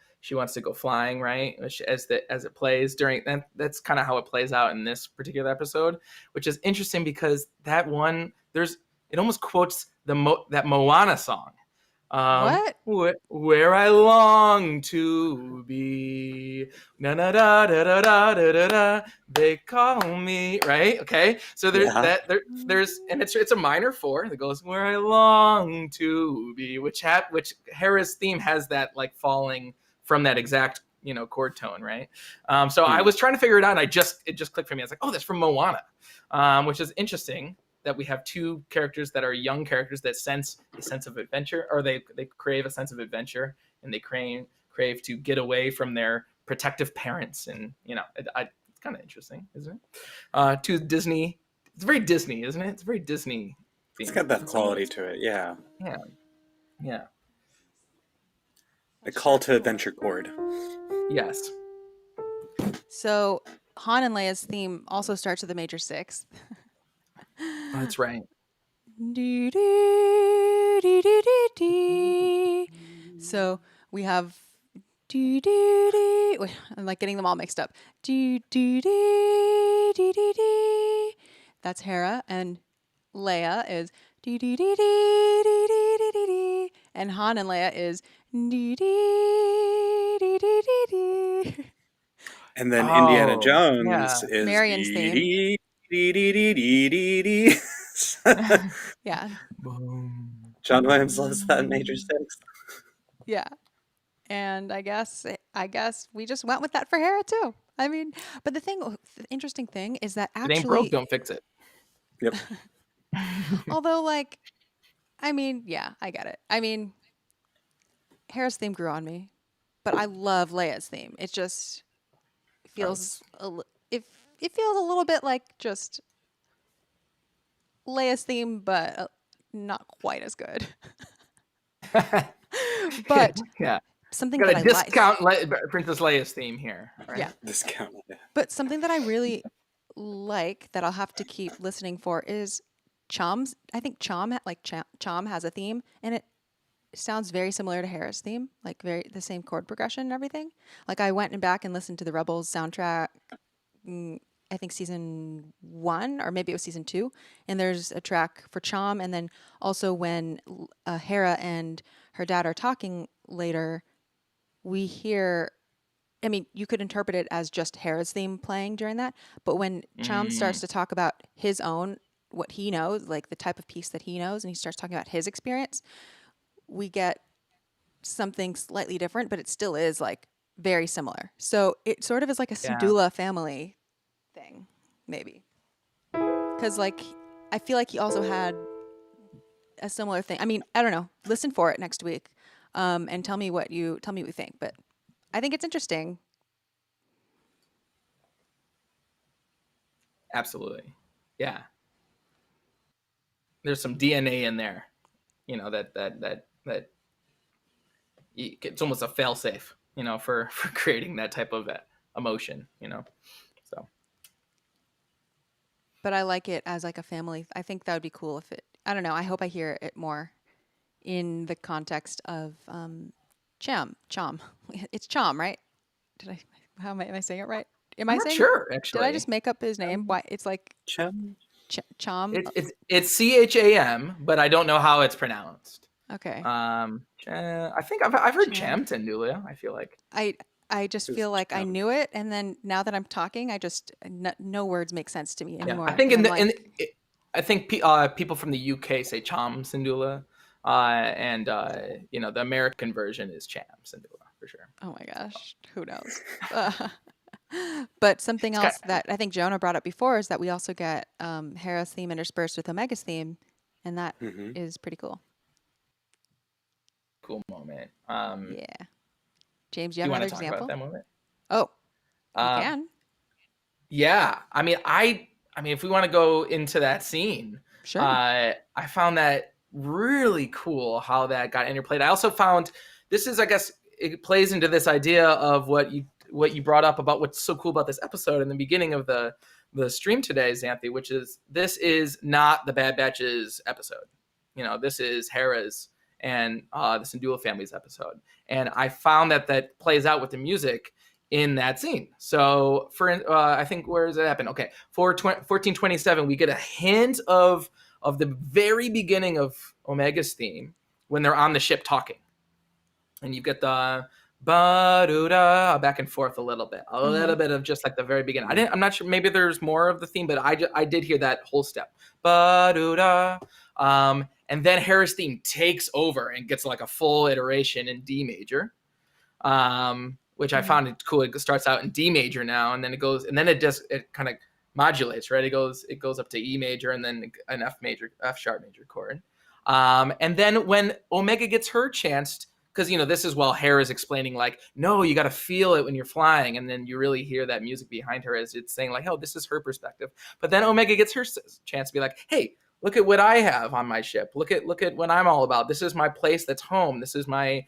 flying, right? As it plays during that's kind of how it plays out in this particular episode, which is interesting because that one it almost quotes that Moana song. What? Where I long to be, na na da da da da da da da. They call me, right? Okay, so there's there's and it's a minor 4 that goes where I long to be, which Hera's theme has that like falling from that exact chord tone, right? So I was trying to figure it out, and it just clicked for me. I was like, oh, that's from Moana, which is interesting. That we have two characters that are young characters that sense a sense of adventure, or they crave a sense of adventure, and they crave to get away from their protective parents. And it's kind of interesting, isn't it? To Disney, it's very Disney, isn't it? It's very Disney. It's got that quality to it, yeah. Yeah. A call to adventure chord. Yes. So Han and Leia's theme also starts with a major 6th. That's right. So we have wait, I'm like getting them all mixed up. That's Hera, and Leia is and Han and Leia is and then Indiana Jones is Marion's theme. Yeah. John Williams loves that major 6. Yeah. And I guess we just went with that for Hera too. I mean, but the interesting thing is that actually, if it ain't broke, don't fix it. Yep. Although, like, I mean, yeah, I get it. I mean, Hera's theme grew on me, but I love Leia's theme. It just feels it feels a little bit like just Leia's theme, but not quite as good. But yeah, something got that a discount Princess Leia's theme here. Right? Yeah, discount. But something that I really like that I'll have to keep listening for is Chom's. I think Chom has a theme, and it sounds very similar to Hera's theme, like the same chord progression and everything. Like I went back and listened to the Rebels soundtrack. I think season 1, or maybe it was season 2, and there's a track for Chom, and then also when Hera and her dad are talking later, we hear. I mean, you could interpret it as just Hera's theme playing during that, but when Chom starts to talk about his own, what he knows, like the type of piece that he knows, and he starts talking about his experience, we get something slightly different, but it still is like very similar. So it sort of is like a Syndulla family thing, maybe. Because like, I feel like he also had a similar thing. I mean, I don't know. Listen for it next week, and tell me what you think. But I think it's interesting. Absolutely, yeah. There's some DNA in there, that it's almost a fail-safe, for creating that type of emotion, so. But I like it as like a family. I think that would be cool if it. I don't know. I hope I hear it more in the context of Chom. It's Chom, right? How am I saying it right? Am I saying? Sure, actually. Did I just make up his name? Why? It's like Chom. Chom. It's CHAM, but I don't know how it's pronounced. Okay. I think I've heard Cham Syndulla. I feel like I just feel like I knew it, and then now that I'm talking, I just no words make sense to me anymore. I think I think people from the UK say Cham Syndulla, and the American version is Cham Syndulla for sure. Oh my gosh, who knows? But something else that I think Jonah brought up before is that we also get Hera's theme interspersed with Omega's theme, and that is pretty cool. Cool moment. Yeah. James, you Do have you another want to talk example? about that moment? Oh, you can. Yeah. I mean, if we want to go into that scene, Sure. I found that really cool how that got interplayed. I also found this is, I guess, it plays into this idea of what you brought up about what's so cool about this episode in the beginning of the stream today, Xanthe, which is this is not the Bad Batch's episode. You know, this is Hera's and the Syndulla family's episode. And I found that plays out with the music in that scene. So for I think, where does it happen? Okay, for 1427, we get a hint of the very beginning of Omega's theme when they're on the ship talking, and you get the ba-do-da back and forth a little bit of just like the very beginning. I'm not sure. Maybe there's more of the theme, but I did hear that whole step. Ba-do-da. And then Hera's theme takes over and gets like a full iteration in D major. Which I found it cool. It starts out in D major now, and then it kind of modulates, right? It goes up to E major and then an F sharp major chord. And then when Omega gets her chance, because this is while Hera's explaining, like, no, you got to feel it when you're flying, and then you really hear that music behind her as it's saying, like, oh, this is her perspective. But then Omega gets her chance to be like, hey, look at what I have on my ship. Look at what I'm all about. This is my place that's home. This is my,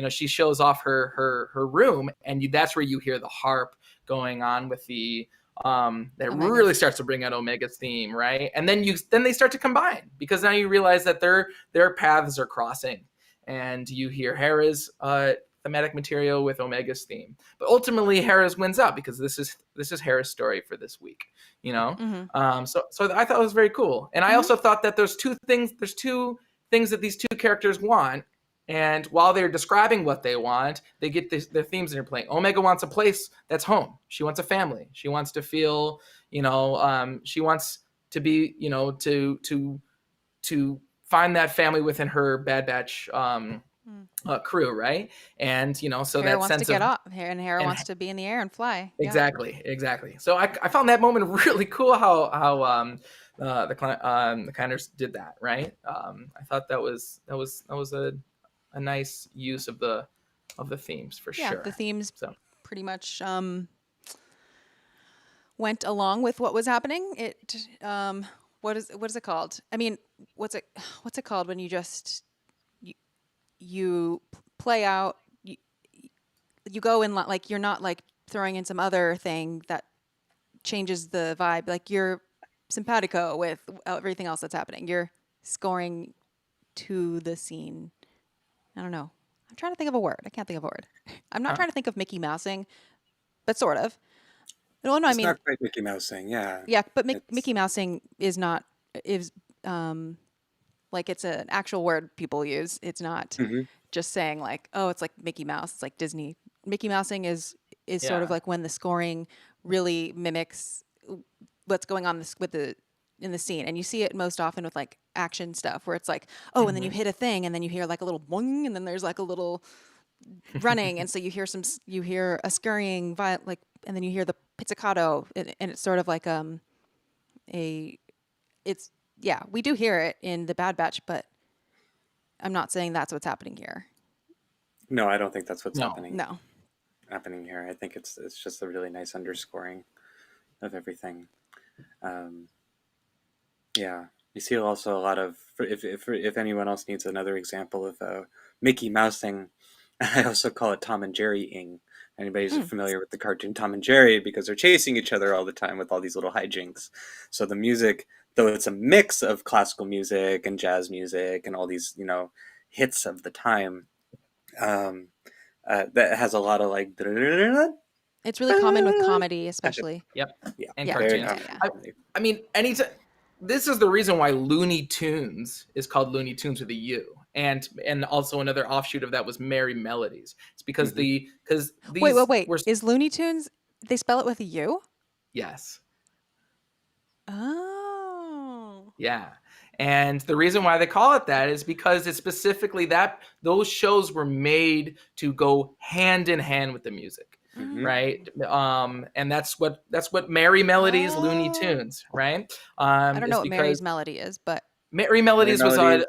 she shows off her room, and that's where you hear the harp going on with the that really starts to bring out Omega's theme, right? And then they start to combine, because now you realize that their paths are crossing, and you hear Hera's thematic material with Omega's theme. But ultimately, Hera's wins out, because this is Hera's story for this week, So I thought it was very cool. And I also thought that there's two things that these two characters want, and while they're describing what they want, they get their themes interplaying. Omega wants a place that's home. She wants a family. She wants to feel, she wants to be, to find that family within her Bad Batch crew, right? And so Hera that wants sense to get of up, and Hera wants to be in the air and fly. Exactly. So I found that moment really cool. How the Kinders did that, right? I thought that was a nice use of the themes for sure. Yeah, the themes pretty much went along with what was happening. It what is it called? I mean, what's it called when you just you play out, you go in, like, you're not like throwing in some other thing that changes the vibe. Like, you're simpatico with everything else that's happening. You're scoring to the scene. I don't know. I'm trying to think of a word. I can't think of a word. I'm not trying to think of Mickey Mousing, but sort of. No, I mean, not quite Mickey Mousing, yeah. Yeah, but Mickey Mousing is like, it's an actual word people use. It's not just saying, like, oh, it's like Mickey Mouse. It's like Disney. Mickey Mousing is sort of like when the scoring really mimics what's going on in the scene, and you see it most often with like action stuff, where it's like, oh, and then you hit a thing, and then you hear like a little boing, and then there's like a little running, and so you hear a scurrying like, and then you hear the pizzicato, and it's sort of like we do hear it in the Bad Batch, but I'm not saying that's what's happening here. No, I don't think that's what's happening. No. Happening here. I think it's just a really nice underscoring of everything. Yeah, you see also a lot of, if anyone else needs another example of Mickey Mousing, I also call it Tom and Jerry-ing. Anybody's familiar with the cartoon Tom and Jerry, because they're chasing each other all the time with all these little hijinks. So the music, though it's a mix of classical music and jazz music and all these, hits of the time, that has a lot of like. It's really common with comedy, especially. Yep. Yeah. And cartoons. I mean, anytime. This is the reason why Looney Tunes is called Looney Tunes with a U, and also another offshoot of that was Merry Melodies. It's because these wait. Is Looney Tunes, they spell it with a U? Yes. Oh. Yeah. And the reason why they call it that is because it's specifically that those shows were made to go hand in hand with the music, right? And that's what Merry Melodies, Looney Tunes, right? I don't Is know what because Mary's Melody is, but Merry Melodies was Melodies.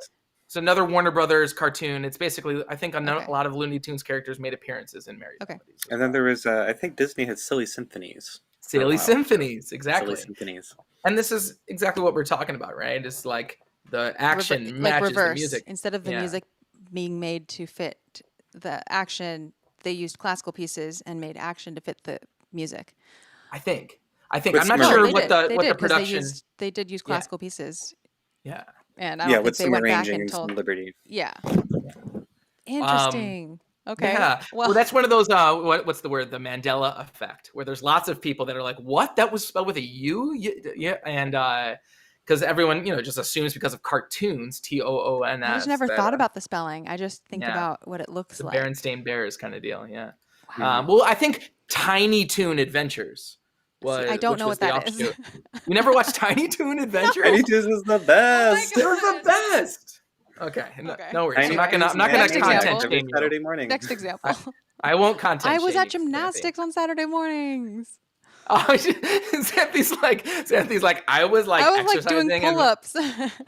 it's another Warner Brothers cartoon. It's basically, I think, Okay. a lot of Looney Tunes characters made appearances in Merry Melodies. And then there was, I think Disney had Silly Symphonies. Silly Symphonies, exactly. Silly Symphonies. And this is exactly what we're talking about, right? It's like the action matches reverse. the music. Instead of the music being made to fit the action, they used classical pieces and made action to fit the music. I think. I'm With not some sure what the production. They did use classical pieces. Yeah. And I don't think with they some went back arranging and and some told. liberty. Yeah. Interesting. Okay. Yeah. Well, that's one of those. What's the word? The Mandela effect, where there's lots of people that are like, "What? That was spelled with a U?" Yeah. And because everyone, just assumes because of cartoons, TOONS. I just never thought about the spelling. I just think about what it looks the like. Berenstain Bears kind of deal. Yeah. Wow. Well, I think Tiny Toon Adventures was. I don't know what that is. You never watched Tiny Toon Adventures? Tiny Toons was the best. Oh They're the best. Okay. No worries. Tiny I'm not gonna Next content example. shame you. Saturday morning. Next example. I won't content. I was shame at you, gymnastics on Saturday mornings. Oh, Xanthe's like, I was like doing exercising pull-ups.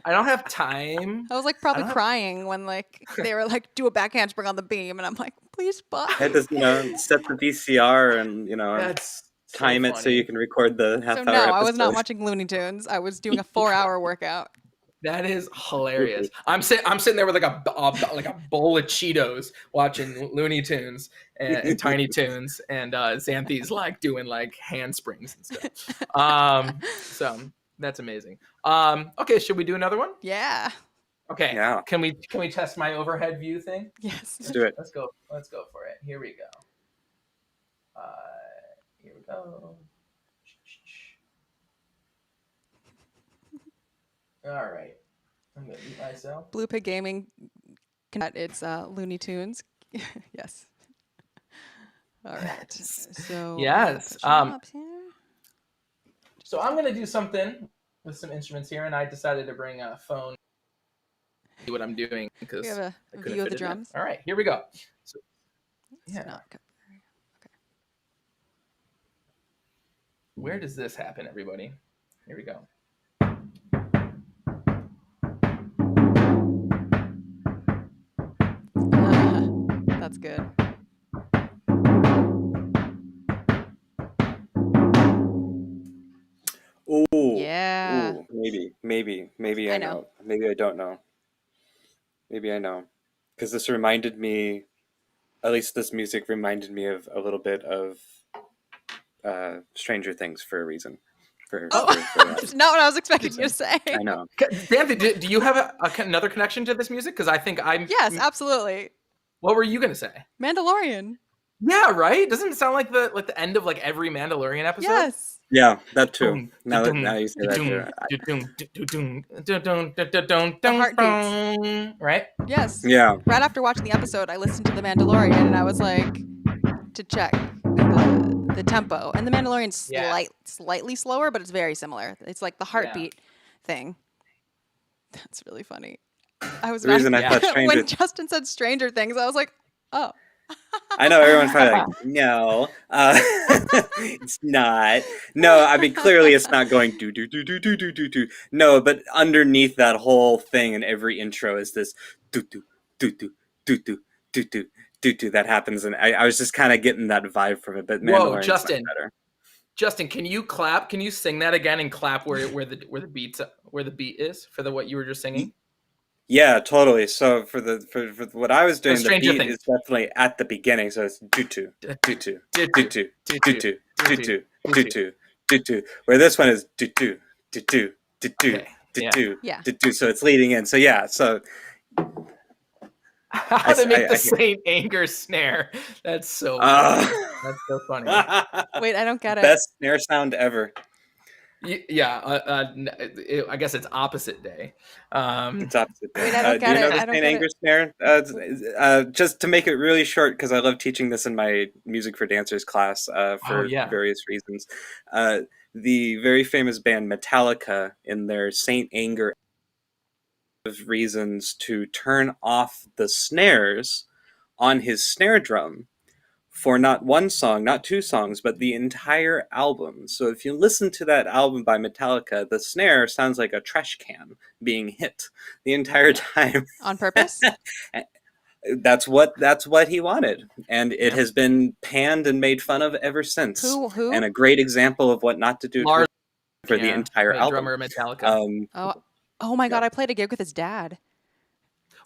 I don't have time. I was like probably crying when like they were like, do a back handspring on the beam, and I'm like, please stop. I had to, set the VCR and That's time it so you can record the half-hour. So no, I was not watching Looney Tunes. I was doing a 4-hour workout. That is hilarious. I'm sitting there with like a bowl of Cheetos watching Looney Tunes and Tiny Toons, and Xanthe's like doing like handsprings and stuff. So that's amazing. Okay, should we do another one? Yeah. Okay. Yeah. Can we test my overhead view thing? Yes. Let's do it. Let's go for it. Here we go. Here we go. All right. I'm gonna mute myself. Blue Pig Gaming. It's Looney Tunes. Yes. All right. So yes. up here. So I'm gonna do something with some instruments here, and I decided to bring a phone. See what I'm doing because We have a view of the drums. All right, here we go. So, Okay. Where does this happen, everybody? Here we go. That's good. Ooh. Yeah. Ooh, maybe I know. Maybe I don't know. Maybe I know. Because this reminded me, at least this music reminded me of a little bit of Stranger Things for a reason. That's not what I was expecting you to say. I know. Xanthe, do you have another connection to this music? Because I think I'm. Yes, absolutely. What were you gonna say? Mandalorian. Yeah, right. Doesn't it sound like the end of like every Mandalorian episode? Yes. Yeah, that too. Now you say that The heartbeats. Right? Yes. Yeah. Right after watching the episode, I listened to The Mandalorian and I was like, to check the tempo. And The Mandalorian's slightly slower, but it's very similar. It's like the heartbeat thing. That's really funny. I was The reason I thought Stranger when Justin said Stranger Things, I was like, oh. I know everyone's probably like, no, it's not. No, I mean clearly it's not going do do do do do do do do. No, but underneath that whole thing in every intro is this do do do do do do do do do do that happens, and I was just kind of getting that vibe from it. But whoa, Mandalorian's Justin, much better. Justin, can you clap? Can you sing that again and clap where the beat is for what you were just singing? Yeah, totally. So for what I was doing, the Stranger beat Things. is definitely at the beginning. So it's do do do do do do do do do do do do. Where this one is do do do do do do do do do. So it's leading in. So yeah. So how to make the Saint Anger snare? That's so that's so funny. Wait, I don't get it. Best snare sound ever. Yeah, I guess it's opposite day. It's opposite day. Wait, I don't do you know get the it. Saint Anger snare? Just to make it really short, because I love teaching this in my music for dancers class for various reasons. The very famous band Metallica, in their Saint Anger reasons to turn off the snares on his snare drum for not one song, not two songs, but the entire album. So if you listen to that album by Metallica, the snare sounds like a trash can being hit the entire time. On purpose? That's what he wanted, and it has been panned and made fun of ever since. Who? And a great example of what not to do Lars, for the entire album. Drummer of Metallica. Oh my God! I played a gig with his dad.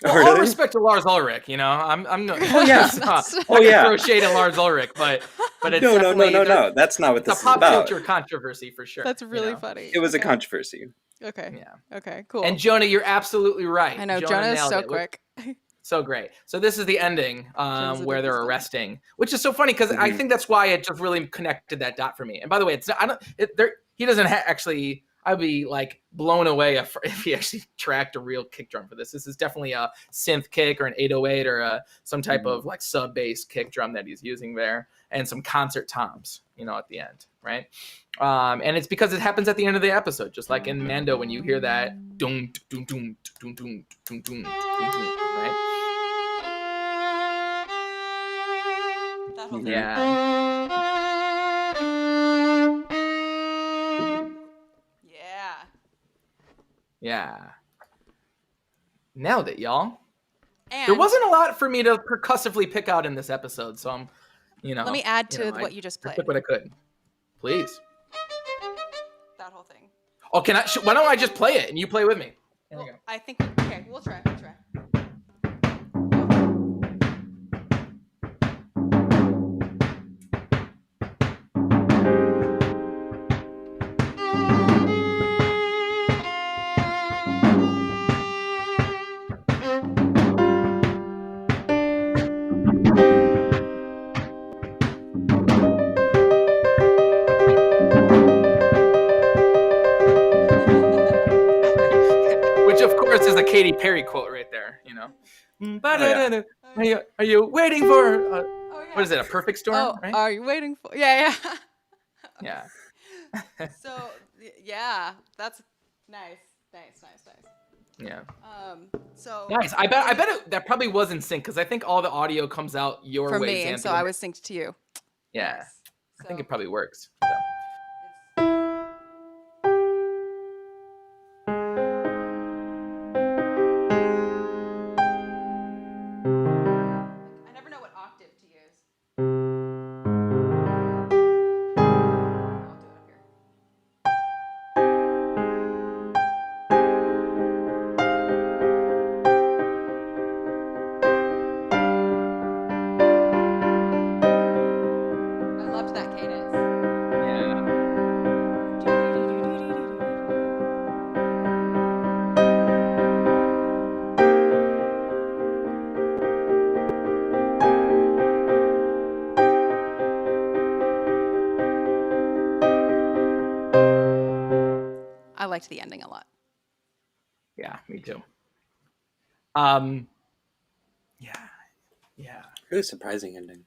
Well, really? all respect to Lars Ulrich, you know, I'm not. Oh yeah, throw shade at Lars Ulrich, but it's no. That's not what this is about. It's a pop culture controversy for sure. That's really funny. It was a controversy. Okay. Yeah. Okay. Cool. And Jonah, you're absolutely right. I know Jonah is so quick. So great. So this is the ending where they're arresting, which is so funny because I think that's why it just really connected that dot for me. And by the way, he doesn't actually. I'd be like blown away if he actually tracked a real kick drum for this. This is definitely a synth kick or an 808 or some type of like sub bass kick drum that he's using there, and some concert toms, you know, at the end, right? And it's because it happens at the end of the episode, just like in Mando when you hear that doom doom doom doom doom doom doom, right? That whole thing. Yeah. Yeah. Nailed it, y'all. And there wasn't a lot for me to percussively pick out in this episode, so I'm, let me add to what you just played. I took what I could. Please. That whole thing. Oh, why don't I just play it and you play with me? There we go. I think, okay, we'll try. Katy Perry quote right there, you know. Are you waiting for what is it, a perfect storm? Right? Are you waiting for? Yeah. So yeah, that's nice. Yeah. So nice. I bet that probably was in sync because I think all the audio comes out your from way. Me, and so I was synced to you. Yeah. Nice. I think it probably works. So. I liked the ending a lot. Yeah, me too. Yeah. Really surprising ending.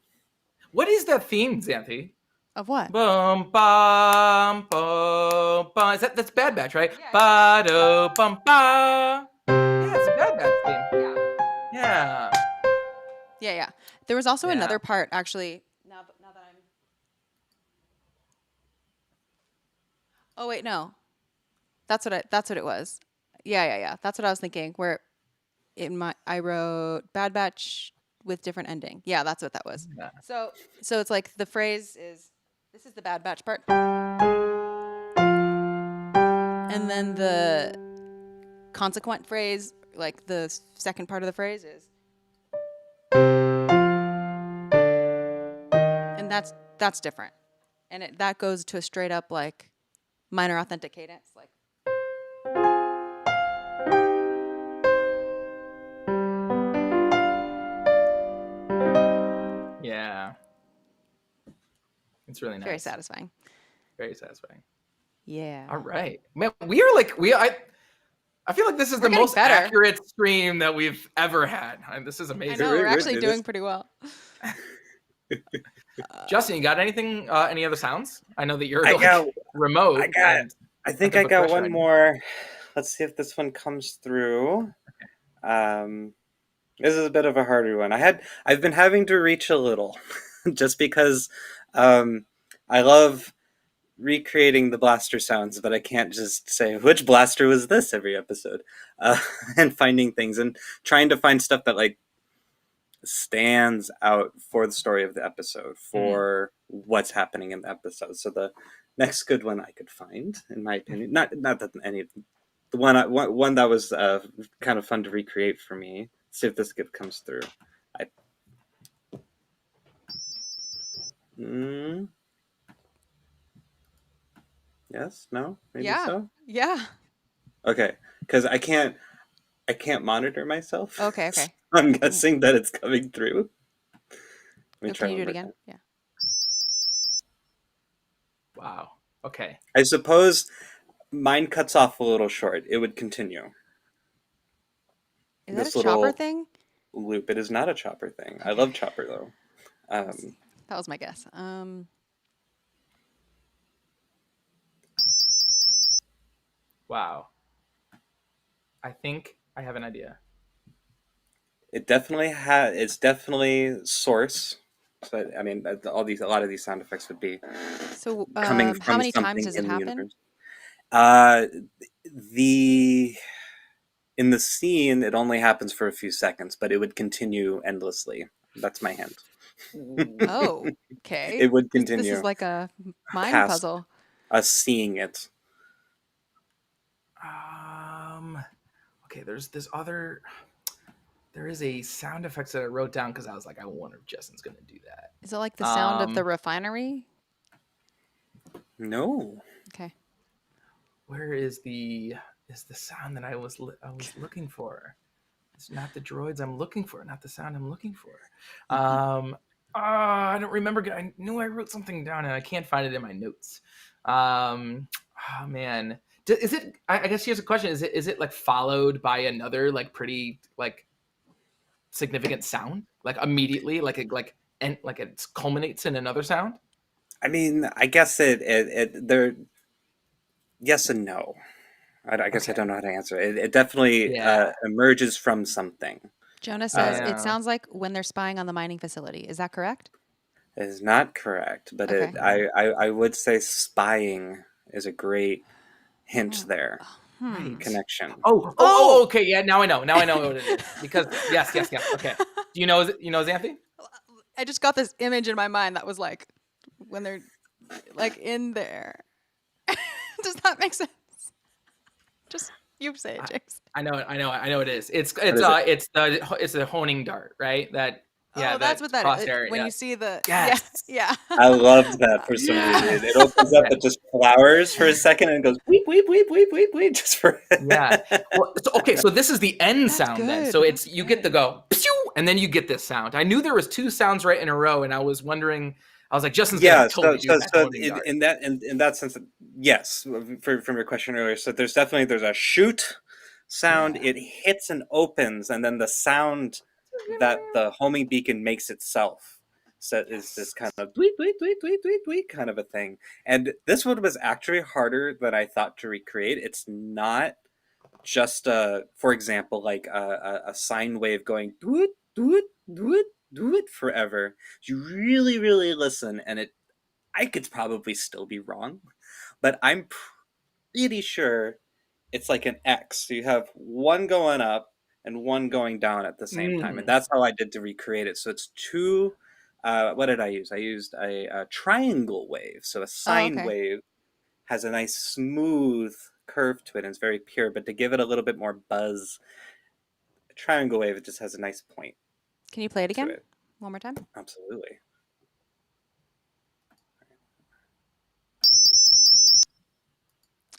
What is that theme, Xanthe? Of what? Bum bum bum bum. That's Bad Batch, right? Ba do bum ba. Yeah, it's a Bad Batch theme. Yeah. There was also another part, actually. Now that I'm. Oh wait, no. That's what it was. Yeah. That's what I was thinking. Where I wrote Bad Batch with different ending. Yeah, that's what that was. Yeah. So it's like the phrase is, this is the Bad Batch part. And then the consequent phrase, like the second part of the phrase is. And that's different. And that goes to a straight up like minor authentic cadence, like. Yeah. It's really nice. Very satisfying. Very satisfying. Yeah. All right. Man, I feel like this is the most accurate stream that we've ever had. This is amazing. I know, we're actually doing pretty well. Justin, you got anything, any other sounds? I know that you're remote. I think I got one more let's see if this one comes through. This is a bit of a harder one. I've been having to reach a little, just because I love recreating the blaster sounds, but I can't just say which blaster was this every episode, and finding things and trying to find stuff that like stands out for the story of the episode, for what's happening in the episode. So the next good one I could find, in my opinion, not that any of the one that was kind of fun to recreate for me. See if this gift comes through. Yes, no, maybe so. Yeah. Okay, because I can't monitor myself. Okay. So I'm guessing that it's coming through. Let me try Can you do it one more again? time. Yeah. Wow. Okay. I suppose mine cuts off a little short. It would continue. Is that a chopper thing? Loop. It is not a chopper thing. Okay. I love chopper though. That was my guess. Wow. I think I have an idea. It definitely it's definitely source. So I mean, a lot of these sound effects would be coming from how many something times does it happen? In the scene, it only happens for a few seconds, but it would continue endlessly. That's my hint. Oh, okay. It would continue. This is like a mind puzzle. Us seeing it. Okay, there is a sound effects that I wrote down because I was like, I wonder if Justin's gonna do that. Is it like the sound of the refinery? No. Okay. Where is the sound that I was looking for? It's not the droids I'm looking for, not the sound I'm looking for. I don't remember. I knew I wrote something down and I can't find it in my notes. Oh man. Is it? I guess here's a question: Is it like followed by another like pretty like significant sound, like immediately, like it culminates in another sound? I mean, I guess there. Yes and no. I guess I don't know how to answer it. It definitely emerges from something. Jonah says it sounds like when they're spying on the mining facility. Is that correct? It is not correct, but Okay. I would say spying is a great hint there. Right. Connection. Oh, okay. Yeah, now I know what it is. Because yes. Okay. Do you know Xanthe? I just got this image in my mind that was like when they're like in there. Does that make sense? Just you say it, James. I know it is. It's the honing dart, right? That's what that is. When you see the yeah. I loved that for some reason. It opens up, it just flowers for a second and it goes weep weep weep weep weep weep just for Well, so this is the end sound then. So it's you get the go and then you get this sound. I knew there was two sounds right in a row, and I was wondering. I was like, Justin's gonna totally do that. In that sense, yes. From your question earlier, so there's a shoot sound. It hits and opens, and then the sound that the homing beacon makes itself. So is this kind of tweet tweet tweet tweet tweet tweet kind of a thing. And this one was actually harder than I thought to recreate. It's not just for example, like a sine wave going do it do it do it do it forever. You really, really listen, and I could probably still be wrong, but I'm pretty sure it's like an X. So you have one going up and one going down at the same time, and that's how I did to recreate it. So it's two. What did I use? I used a triangle wave. So a sine wave has a nice smooth curve to it, and it's very pure. But to give it a little bit more buzz, a triangle wave, it just has a nice point. Can you play it again? One more time? Absolutely.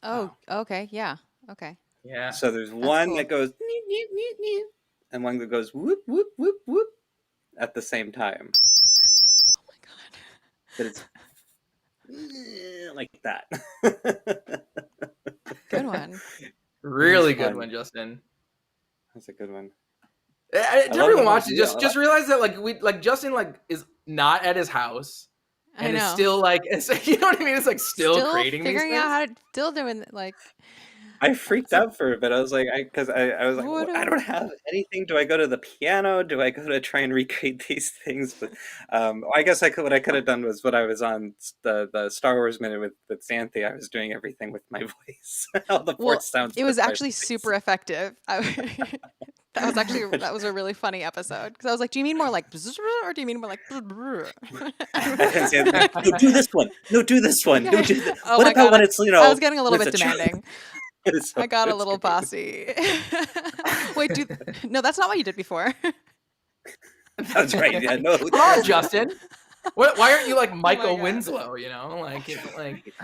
Oh, okay. Yeah. Okay. Yeah. So there's one that goes neat, neat, neat, neat, and one that goes whoop, whoop, whoop, whoop at the same time. Oh my God. But it's like that. Good one. Really good one, Justin. That's a good one. Did everyone watch it? Just realize that Justin is not at his house, and it's still you know what I mean. It's like still creating figuring these out how to still doing like. I freaked out for a bit. I was like, I was like, What I do don't have anything. Do I go to the piano? Do I go to try and recreate these things? But I guess what I could have done was, when I was on the Star Wars Minute with Xanthe, I was doing everything with my voice, all the Well, Force sounds it was with my actually super voice. effective. That was a really funny episode because I was like, "Do you mean more like bzz, or do you mean more like?" bzz, And Xanthe, like, no, do this one. No, do this one. No, do the. Oh What my about god, when it's I was getting a little when it's bit a truth? demanding. So I got a it's little great. bossy. Wait, no, that's not what you did before. That's right. Yeah, no. Come on, Justin. Why aren't you like my Michael God. Winslow? You know, like.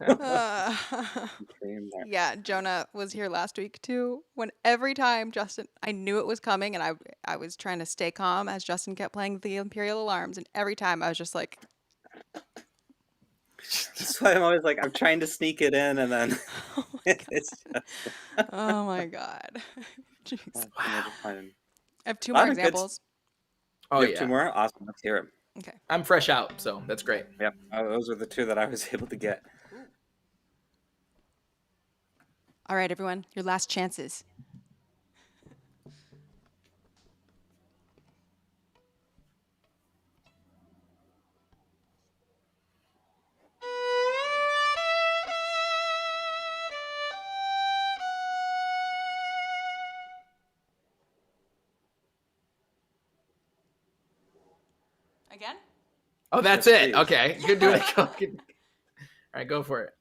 Uh, yeah, Jonah was here last week too. When every time Justin, I knew it was coming, and I was trying to stay calm as Justin kept playing the Imperial alarms, and every time I was just like, That's why I'm always like, I'm trying to sneak it in, and then "Oh my god, it's just oh my god." Jeez. fun. I have two Lot more of good examples. Oh You have two yeah, more? Awesome. Let's hear it. Okay. I'm fresh out, so that's great. Yep. Those were the two that I was able to get. All right, everyone, your last chances. Again? Oh, that's Yes, it. please. Okay, you can do it. All right, go for it.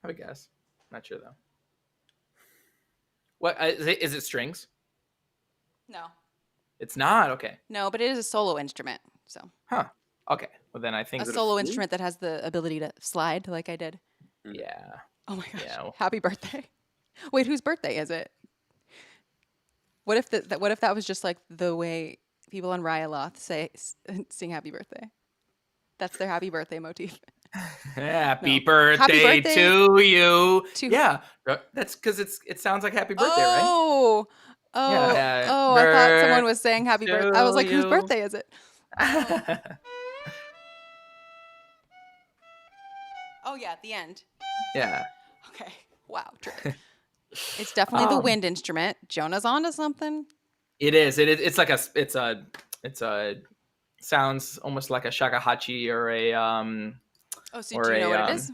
Have a guess. Not sure though. What is it? Is it strings? No. It's not. Okay. No, but it is a solo instrument. So Huh. Okay. Well, then I think. a solo instrument that has the ability to slide like I did. Yeah. Oh my gosh. Yeah. Happy birthday. Wait, whose birthday is it? What if what if that was just like the way people on Ryaloth sing happy birthday? That's their happy birthday motif. Happy No. birthday Happy birthday to you. to- Yeah, that's because it sounds like happy birthday, right? Oh. Oh. Yeah, Oh, I thought someone was saying happy birthday. I was like, whose you. birthday is it? Oh yeah, at the end. Yeah. Okay. Wow. True. It's definitely the wind instrument. Jonah's onto something. It is. It's like it's a sounds almost like a shakuhachi or a Oh, so or do you know a, what it is?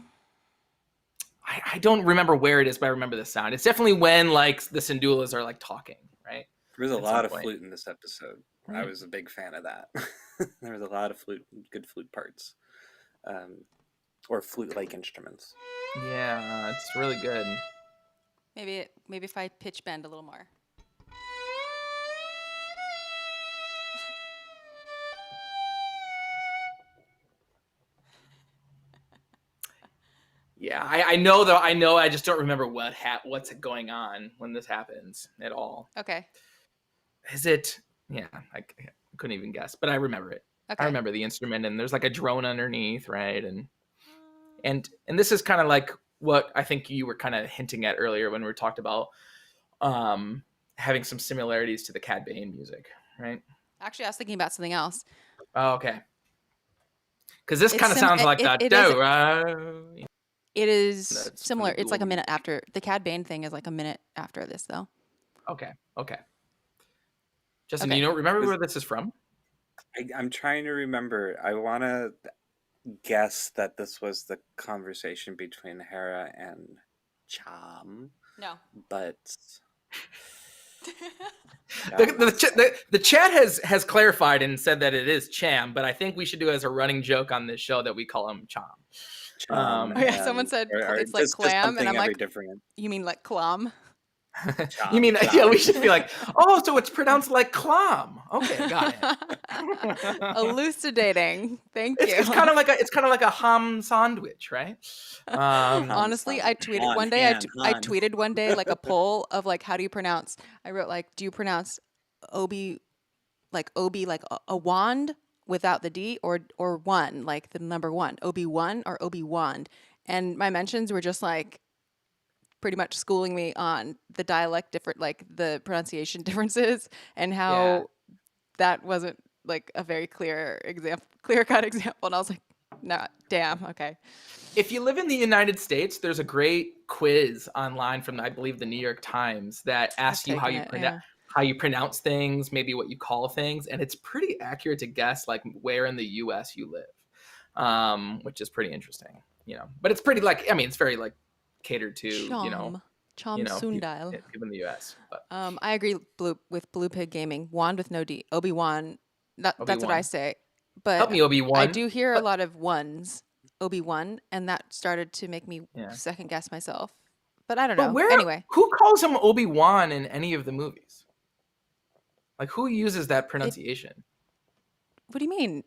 I don't remember where it is, but I remember the sound. It's definitely when like the Syndulas are like talking, right? There was a At lot some of point. flute in this episode. I Right. was a big fan of that. There was a lot of good flute parts, or flute-like instruments. Yeah, it's really good. Maybe if I pitch bend a little more. Yeah, I know though. I know. I just don't remember what's going on when this happens at all. Okay. Is it? Yeah, I couldn't even guess, but I remember it. Okay. I remember the instrument, and there's like a drone underneath, right? And this is kind of like what I think you were kind of hinting at earlier when we talked about having some similarities to the Cad Bane music, right? Actually, I was thinking about something else. Oh, okay. Because this It's kind of sounds like that. It is That's similar. pretty It's like a cool. minute after. The Cad Bane thing is like a minute after this, though. Okay. Justin, Okay. you don't remember where this is from? I'm trying to remember. I want to guess that this was the conversation between Hera and Cham, No. but The chat has clarified and said that it is Cham, but I think we should do as a running joke on this show that we call him Cham. Cham, Oh yeah, someone said it's like clam, and I'm like, different. you mean like clam? You mean, Cham. yeah, we should be like, oh, so it's pronounced like clam. Okay, got it. Elucidating. Thank you. It's kind of like a ham sandwich, right? Honestly, I tweeted one day. I tweeted one day like a poll of like, how do you pronounce? I wrote like, do you pronounce Obi like a wand without the D, or one like the number one, Obi-Wan or Obi-Wand? And my mentions were just like pretty much schooling me on the dialect like the pronunciation differences, and how that wasn't like a very clear cut example. And I was like, nah, damn, okay. If you live in the United States, there's a great quiz online from, I believe, the New York Times that asks you how you pronounce things, maybe what you call things, and it's pretty accurate to guess like where in the U.S. you live, which is pretty interesting, But it's pretty it's very like catered to Chom Sundile. people in the U.S. But I agree with Blue Pig Gaming. Wand with no D. Obi-Wan. That's what I say. But help me, Obi-Wan. I do hear a lot of ones. Obi-Wan, and that started to make me second guess myself. But I don't know. Anyway, who calls him Obi-Wan in any of the movies? Like, who uses that pronunciation? What do you mean?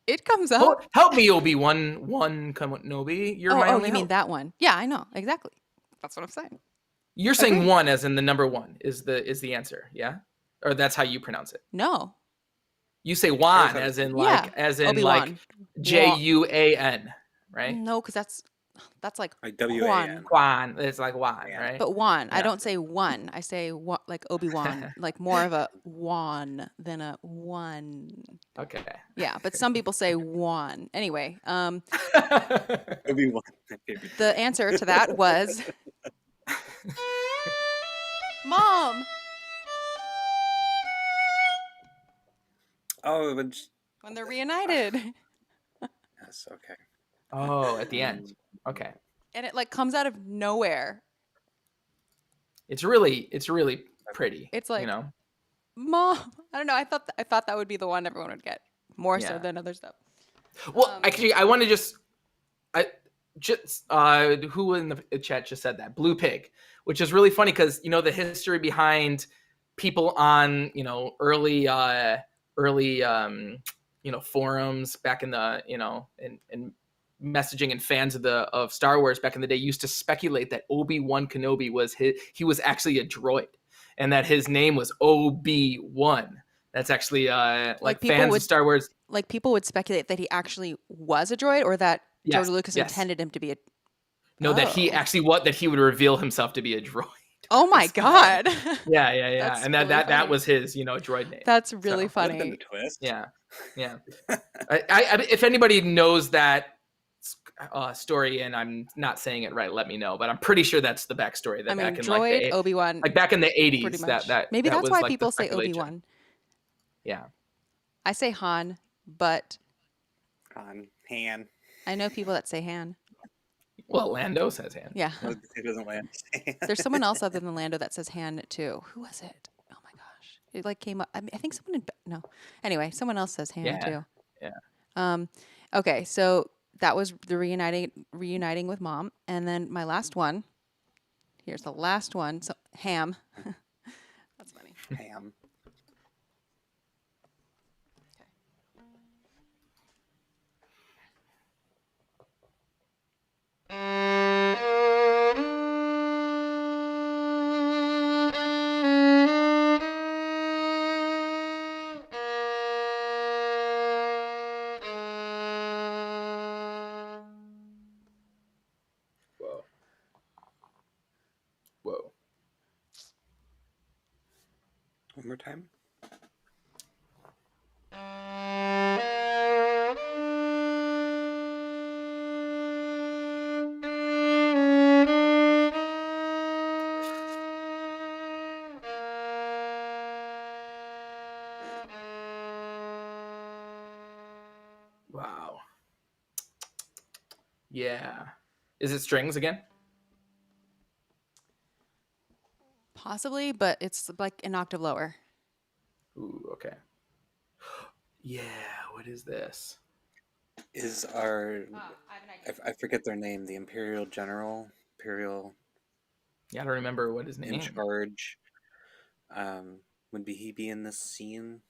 It comes up. Help me, Obi-Wan Kenobi. You're my only you help. mean that one? Yeah, I know exactly. That's what I'm saying. You're saying one as in the number one is the answer, yeah? Or that's how you pronounce it? No. You say Wan as in like Obi-Wan. Juan, right? No, because that's like W-A-N. Juan. It's like Juan, right? But Juan, I don't say one. I say like Obi-Wan, like more of a Juan than a one. Okay. Yeah, but some people say Juan. Anyway, Obi-Wan, my favorite. the answer to that was Mom. Oh, When they're reunited. yes, okay. Oh, at the end. Okay. And it like comes out of nowhere. It's really pretty. It's like, Mom. I don't know. I thought that would be the one everyone would get more so than other stuff. Well, actually, I want to who in the chat just said that? Blue Pig, which is really funny because the history behind people on early forums back in the and messaging and fans of Star Wars back in the day used to speculate that Obi-Wan Kenobi was actually a droid, and that his name was Obi-Wan. That's actually like fans of Star Wars. Like people would speculate that he actually was a droid, or that George Lucas intended him to be a. No, that he actually that he would reveal himself to be a droid. Oh my god! Yeah, and really that was his droid name. That's really funny. Been a twist. Yeah. I if anybody knows that story and I'm not saying it right, let me know. But I'm pretty sure that's the backstory. That back in droid, Obi-Wan, like back in the 80s, that maybe that that's was why like people say Obi-Wan. Yeah. I say Han, but Han. I know people that say Han. Well, Lando says Han. Yeah. It doesn't land. There's someone else other than Lando that says Han too. Who was it? Oh my gosh. It like came up. I think someone Anyway, someone else says Han too. Yeah. Okay, so that was the reuniting with Mom, and then my last one. Here's the last one. So Ham. That's funny. Ham. Whoa. One more time. Wow. Yeah. Is it strings again? Possibly, but it's like an octave lower. Ooh, okay. Yeah, what is this? Is our I forget their name, the Imperial General, Yeah, I don't remember what his name in is. charge. Would he be in this scene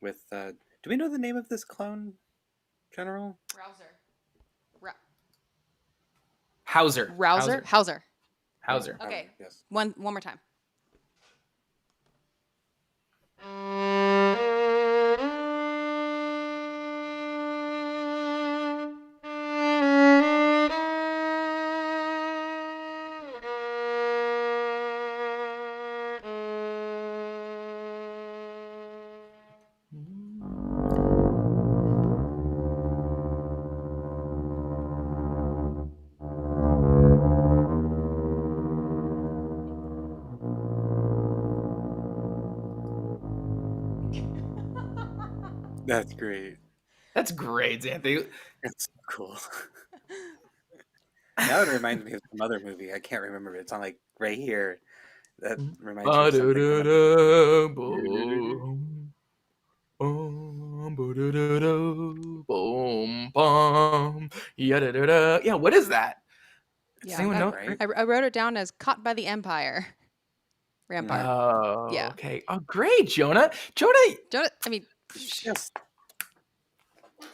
with do we know the name of this clone general? Hauser. Okay. Yes. One more time. That's great. That's great, Xanthe. That's so cool. Now it reminds me of some other movie. I can't remember. It's on like right here. That reminds me of something from Yeah, what is that? Does Yeah, anyone know? right? I wrote it down as "Caught by the Empire." Rampart. Oh, Yeah. okay. Oh, great, Jonah. Jonah, I mean, Yes.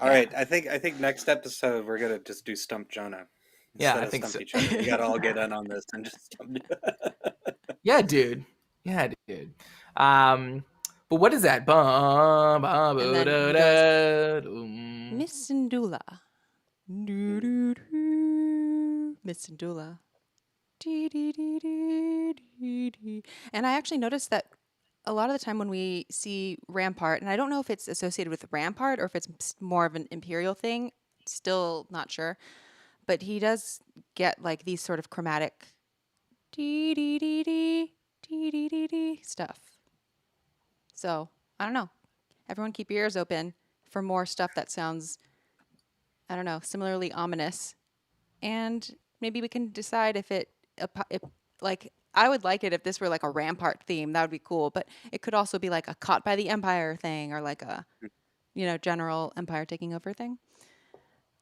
All yeah. right. I think next episode we're gonna just do Stump Jonah yeah, instead I of think Stump so. each other. We gotta all get in on this and just stump. Yeah, dude. Yeah, dude. But what is that? Bum, bum, And then da, he goes, da, dum. Miss Sindula. Miss Sindula. And I actually noticed that a lot of the time when we see Rampart, and I don't know if it's associated with Rampart or if it's more of an Imperial thing, still not sure, but he does get like these sort of chromatic stuff. So I don't know. Everyone keep your ears open for more stuff that sounds, I don't know, similarly ominous. And maybe we can decide if like, I would like it if this were like a Rampart theme. That would be cool. But it could also be like a Caught by the Empire thing or like a, general Empire taking over thing.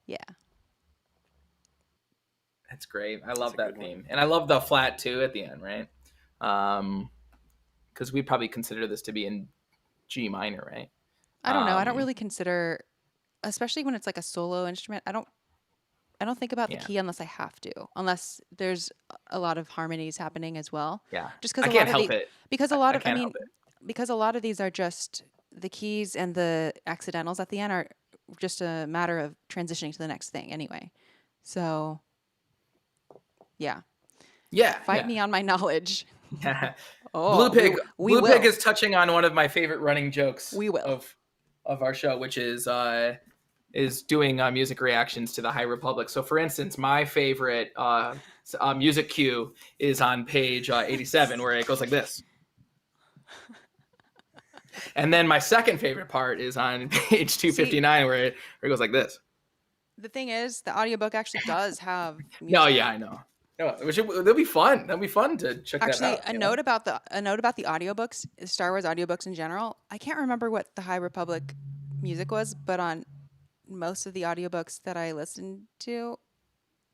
Yeah. That's great. I That's love a that good theme. one. And I love the flat too at the end, right? Because we probably consider this to be in G minor, right? I don't know. I don't Um, really consider, especially when it's like a solo instrument. I don't think about the Yeah. key unless I have to, unless there's a lot of harmonies happening as well. Yeah. Just because I a can't lot of help it. because a I lot of, I can't mean, help it. because a lot of these are just the keys and the accidentals at the end are just a matter of transitioning to the next thing anyway. So, yeah, Yeah. fight me on my knowledge. Yeah. Oh, we Blue Pig will. is touching on one of my favorite running jokes We will. of our show, which is doing music reactions to the High Republic. So, for instance, my favorite music cue is on page 87, where it goes like this. And then my second favorite part is on page 259, where it goes like this. The thing is, the audiobook actually does have music. No, yeah, I know. No, that'll be fun. That'll be fun to check Actually, that out. a note about the audiobooks, Star Wars audiobooks in general. I can't remember what the High Republic music was, but on most of the audiobooks that I listened to,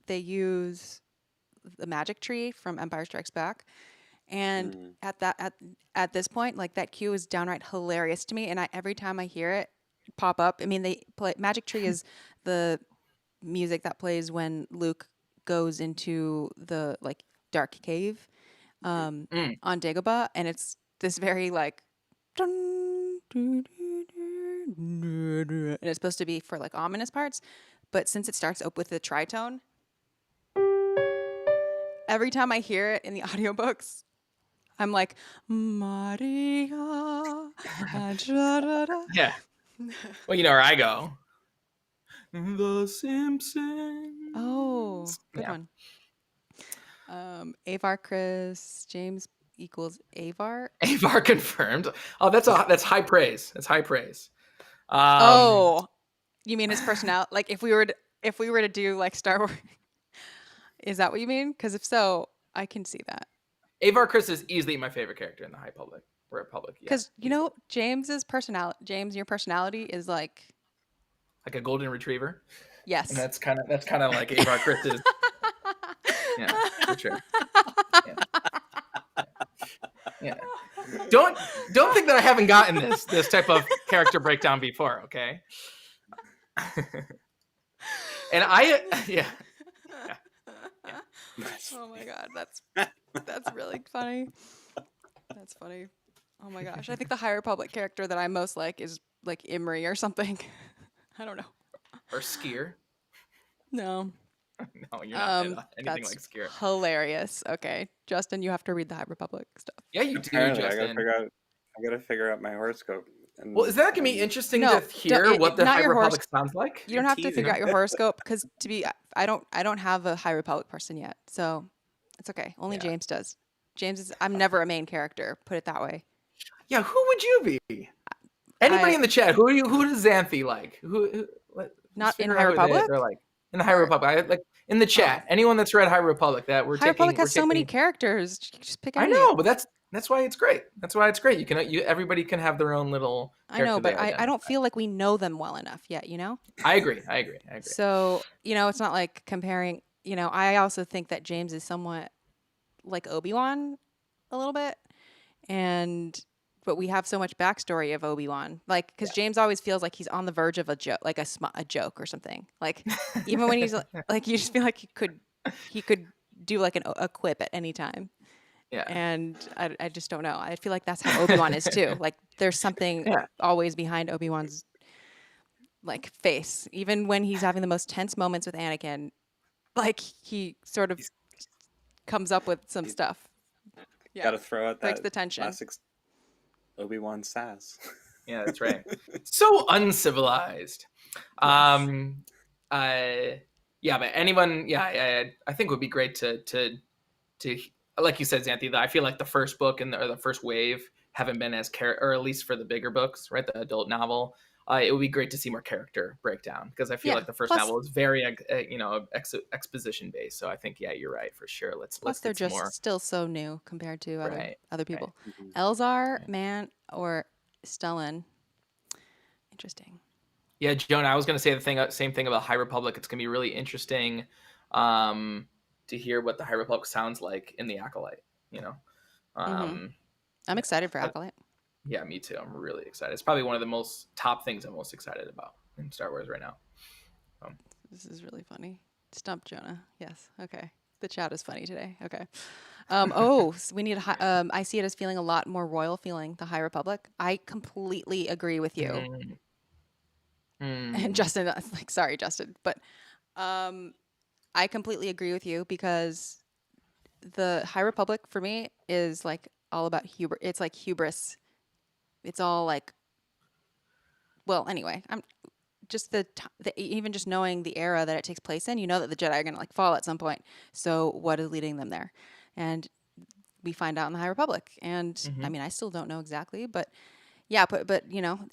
they use the magic tree from Empire Strikes Back. And at this point, like, that cue is downright hilarious to me, and every time I hear it pop up, I mean, they play Magic Tree is the music that plays when Luke goes into the like dark cave on Dagobah, and it's this very like and it's supposed to be for like ominous parts, but since it starts up with the tritone, every time I hear it in the audiobooks, I'm like, Maria. Yeah. Well, you know where I go. The Simpsons. Oh, good Yeah. one. Avar Chris James equals Avar. Avar confirmed. Oh, that's high praise. That's high praise. Oh, you mean his personality? Like if we were to do like Star Wars, is that what you mean? Because if so, I can see that. Avar Chris is easily my favorite character in the High Republic. Because James's personality, James, your personality is like a golden retriever. Yes, and that's kind of like Avar Chris's. Yeah, for sure. Yeah. Don't think that I haven't gotten this type of character breakdown before, okay? And yeah. Oh my god, that's really funny. That's funny. Oh my gosh, I think the High Republic character that I most like is like Imri or something. I don't know. Or Skier. No. No, you're not anything that's like Skier. Hilarious. Okay, Justin, you have to read the High Republic stuff. Yeah, you do, Apparently, Justin. I gotta figure out my horoscope. Well, is that gonna be interesting to hear what the High Republic sounds like? You don't have to figure out your horoscope because I don't have a High Republic person yet, so it's okay. Only James does. James is. I'm never a main character. Put it that way. Yeah, who would you be? Anybody in the chat, who does Xanthe like? Not in High Republic? They're like in the High Republic. Like in the chat, anyone that's read High Republic that we're High taking. Republic has so many characters. Just pick any. I know, but that's why it's great. That's why it's great. Everybody can have their own little. I know, but I don't feel like we know them well enough yet. You know. I agree. So it's not like comparing. I also think that James is somewhat like Obi-Wan, a little bit, but we have so much backstory of Obi-Wan, like, because James always feels like he's on the verge of a joke, like a joke or something. Like, even when he's like, you just feel like he could do like a quip at any time. Yeah. And I just don't know. I feel like that's how Obi-Wan is too. Like, there's something always behind Obi-Wan's like face, even when he's having the most tense moments with Anakin. Like, he sort of comes up with some stuff. Yeah. Got to throw out breaks that the tension. Classic Obi-Wan sass. Yeah, that's right. So uncivilized. But anyone, I think it would be great to like you said, Xanthe, I feel like the first book or the first wave haven't been as or at least for the bigger books, right? The adult novel. It would be great to see more character breakdown, because I feel like the first novel is very, exposition based. So I think, you're right for sure. Let's they're get some just more. Still so new compared to other people. Right. Mm-hmm. Elzar, Man, or Stellan. Interesting. Yeah, Jonah, I was going to say the same thing about High Republic. It's going to be really interesting to hear what the High Republic sounds like in the Acolyte. I'm excited for Acolyte. Yeah, me too. I'm really excited. It's probably one of the most top things I'm most excited about in Star Wars right now. This is really funny. Stump Jonah. Yes. Okay. The chat is funny today. Okay. So we need I see it as feeling a lot more royal feeling, the High Republic. I completely agree with you. And Justin, like, sorry, Justin, but I completely agree with you, because the High Republic for me is like all about hubris. It's like hubris. It's all like, well, anyway, I'm just even just knowing the era that it takes place in, that the Jedi are going to like fall at some point. So what is leading them there? And we find out in the High Republic. And I mean, I still don't know exactly, but but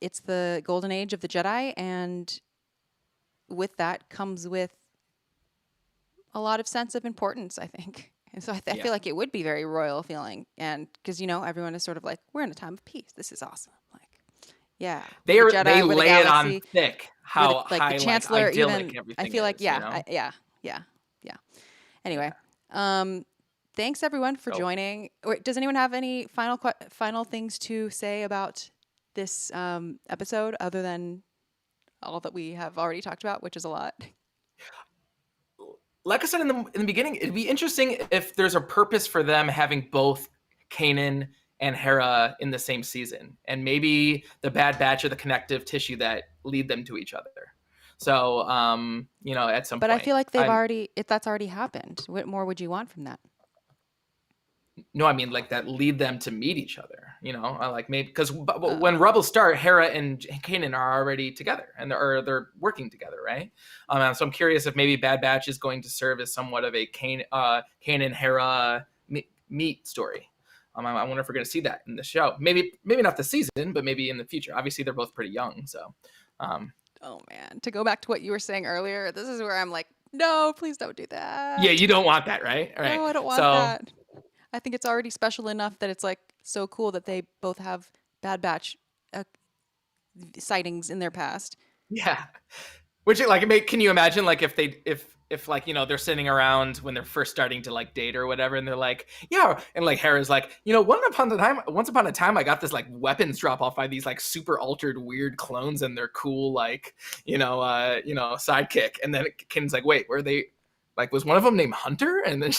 it's the golden age of the Jedi. And with that comes with a lot of sense of importance, I think. And so I feel like it would be very royal feeling. And because, everyone is sort of like, we're in a time of peace. This is awesome. Like, yeah. They lay it on thick. How like high, the Chancellor, like, even, everything I feel like, is, Anyway, thanks everyone for joining. Does anyone have any final things to say about this episode, other than all that we have already talked about, which is a lot? Like I said in the beginning, it'd be interesting if there's a purpose for them having both Kanan and Hera in the same season, and maybe the Bad Batch or the connective tissue that lead them to each other. So, at some point. But I feel like that's already happened. What more would you want from that? No, I mean, like, that lead them to meet each other, like, maybe because when Rebels start, Hera and Kanan are already together, and they're working together, right? So I'm curious if maybe Bad Batch is going to serve as somewhat of a Kanan Hera meet story. I wonder if we're going to see that in the show. Maybe not this season, but maybe in the future. Obviously, they're both pretty young, so. Oh man, to go back to what you were saying earlier, this is where I'm like, no, please don't do that. Yeah, you don't want that, right? All right. No, I don't want that. I think it's already special enough that it's like so cool that they both have Bad Batch sightings in their past. Yeah. Which, like, can you imagine, like, if like, they're sitting around when they're first starting to, like, date or whatever, and they're like, yeah, and like Hera's like, once upon a time I got this, like, weapons drop off by these, like, super altered weird clones, and they're cool, like, sidekick, and then Ken's like, wait, were they, like, was one of them named Hunter? And then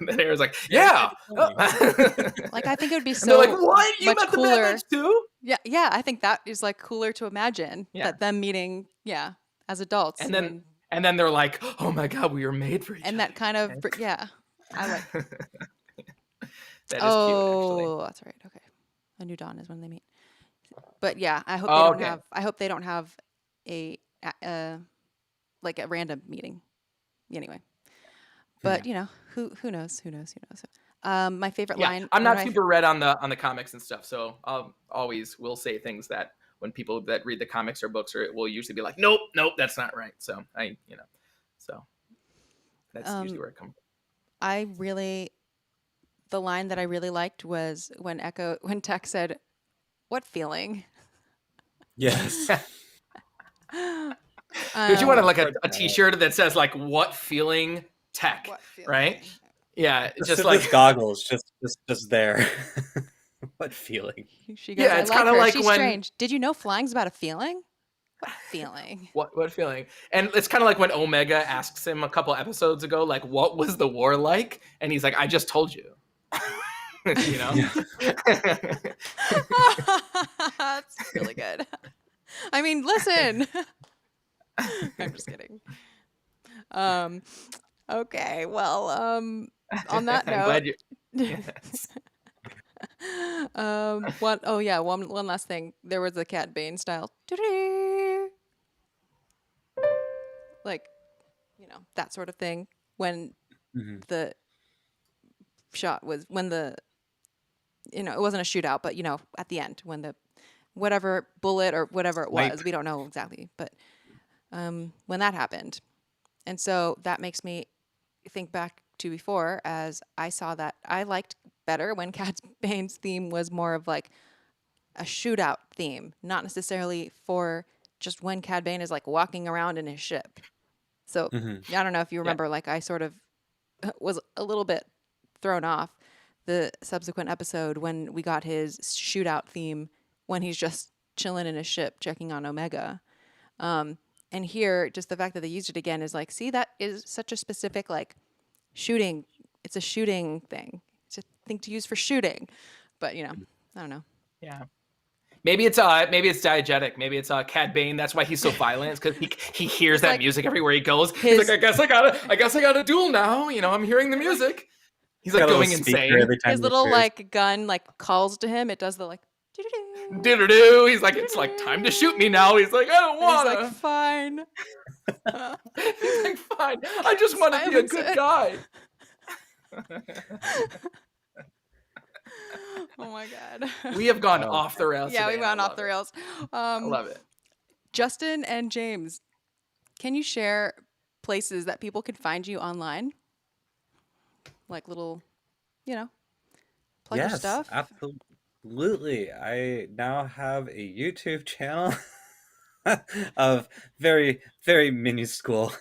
then Hera's like, yeah. Like, I think it would be so like, what? You much met cooler. The Bad Batch too? Yeah, I think that is, like, cooler to imagine that them meeting, as adults. And then they're like, oh my God, we were made for each other. And that kind of, I like. That is cute, actually. Oh, that's right. Okay. A New Dawn is when they meet. But yeah, I hope I hope they don't have a like a random meeting. Anyway. But who knows? My favorite line. I'm not super read on the comics and stuff, so we'll say things that when people that read the comics or books will usually be like, nope, that's not right. So so that's usually where it comes from. The line that I really liked was when Tech said, "What feeling?" Yes. Don't you want like a T-shirt that says like "What feeling Tech"? What feeling? Right? Yeah, just like goggles, just there. What feeling? She goes, yeah, it's kind of like she's when strange. Did you know flying's about a feeling? What feeling? What feeling? And it's kind of like when Omega asks him a couple episodes ago, like, "What was the war like?" And he's like, "I just told you." You know? That's really good. I mean, listen. I'm just kidding. Okay, well, on that note, I'm glad you. Yes. one last thing. There was the Cat Bane style, like, that sort of thing when the shot was it wasn't a shootout, but at the end when the whatever bullet or whatever it was, we don't know exactly, but when that happened. And so that makes me think back to before, as I saw that I liked better when Cat Bane's theme was more of like a shootout theme, not necessarily for just when Cad Bane is like walking around in his ship. So I don't know if you remember, like I sort of was a little bit thrown off the subsequent episode when we got his shootout theme when he's just chilling in his ship checking on Omega. And here, just the fact that they used it again is like, see, that is such a specific like shooting. It's a shooting thing. It's a thing to use for shooting. But I don't know. Yeah. Maybe it's diegetic. Maybe it's Cad Bane. That's why he's so violent. Because he hears that music everywhere he goes. He's like, I guess I got a duel now. I'm hearing the music. He's like going insane. His little like gun like calls to him. It does the like. Do-do-do. He's like, it's like time to shoot me now. He's like, I don't want to. He's like, fine. He's like, fine. I just want to be a good guy. Oh my god. We have gone off the rails. Yeah, today, we've gone off the rails. I love it. Justin and James, can you share places that people can find you online? Like little, plug your stuff. Absolutely. I now have a YouTube channel of very, very minuscule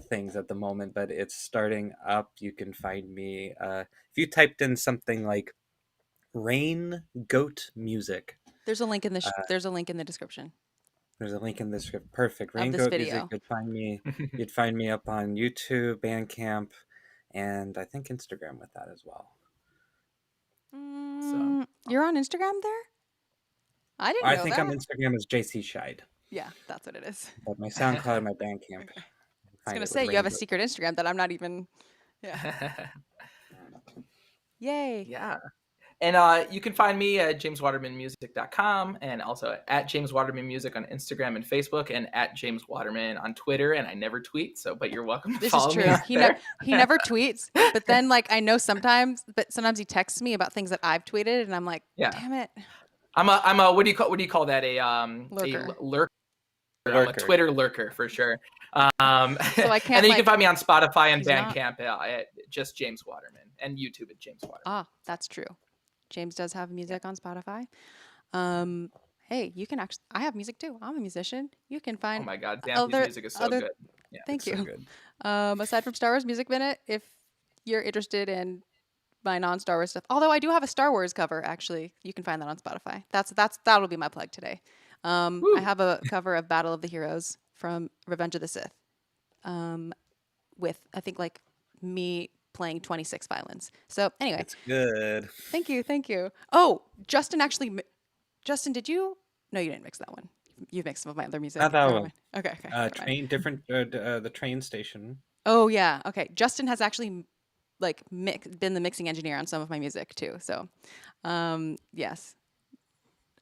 things at the moment, but it's starting up. You can find me if you typed in something like Rain Goat Music. There's a link in the there's a link in the description. There's a link in the description. Perfect. Rain Goat Music. You'd find me up on YouTube, Bandcamp, and I think Instagram with that as well. So you're on Instagram there? I didn't know that. I think on Instagram is JC Scheid. Yeah, that's what it is. But my SoundCloud and my Bandcamp. Okay. I was going to say, you have a secret Instagram that I'm not even... Yeah. Yay. Yeah. And you can find me at jameswatermanmusic.com and also at James Waterman Music on Instagram and Facebook and at James Waterman on Twitter. And I never tweet, but you're welcome to follow me. This is true. He never tweets, but then I know sometimes he texts me about things that I've tweeted and I'm like, damn it. I'm a what do you call that? A lurker. I'm a Twitter lurker for sure. So I can't. And then you can find me on Spotify and Bandcamp at just James Waterman and YouTube at James Waterman. Ah, that's true. James does have music on Spotify. Hey, you can actually. I have music too. I'm a musician. You can find. Oh my God, Xanthe's music is so good. Yeah, thank you. So good. Aside from Star Wars Music Minute, if you're interested in my non-Star Wars stuff, although I do have a Star Wars cover, actually, you can find that on Spotify. That'll be my plug today. I have a cover of Battle of the Heroes from Revenge of the Sith, with I think me playing 26 violins. So anyway, it's good. Thank you. Oh, Justin, did you? No, you didn't mix that one. You mixed some of my other music. Not that one. Okay. The train station. Oh yeah. Okay. Justin has actually been the mixing engineer on some of my music too. So, yes,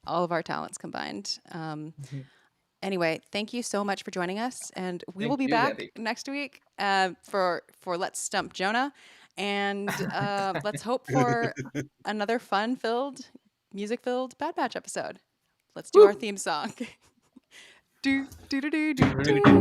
all of our talents combined. Anyway, thank you so much for joining us, and we will be back next week for Let's Stump Jonah, and let's hope for another fun-filled, music-filled Bad Batch episode. Let's do our theme song. Do do do do do do do.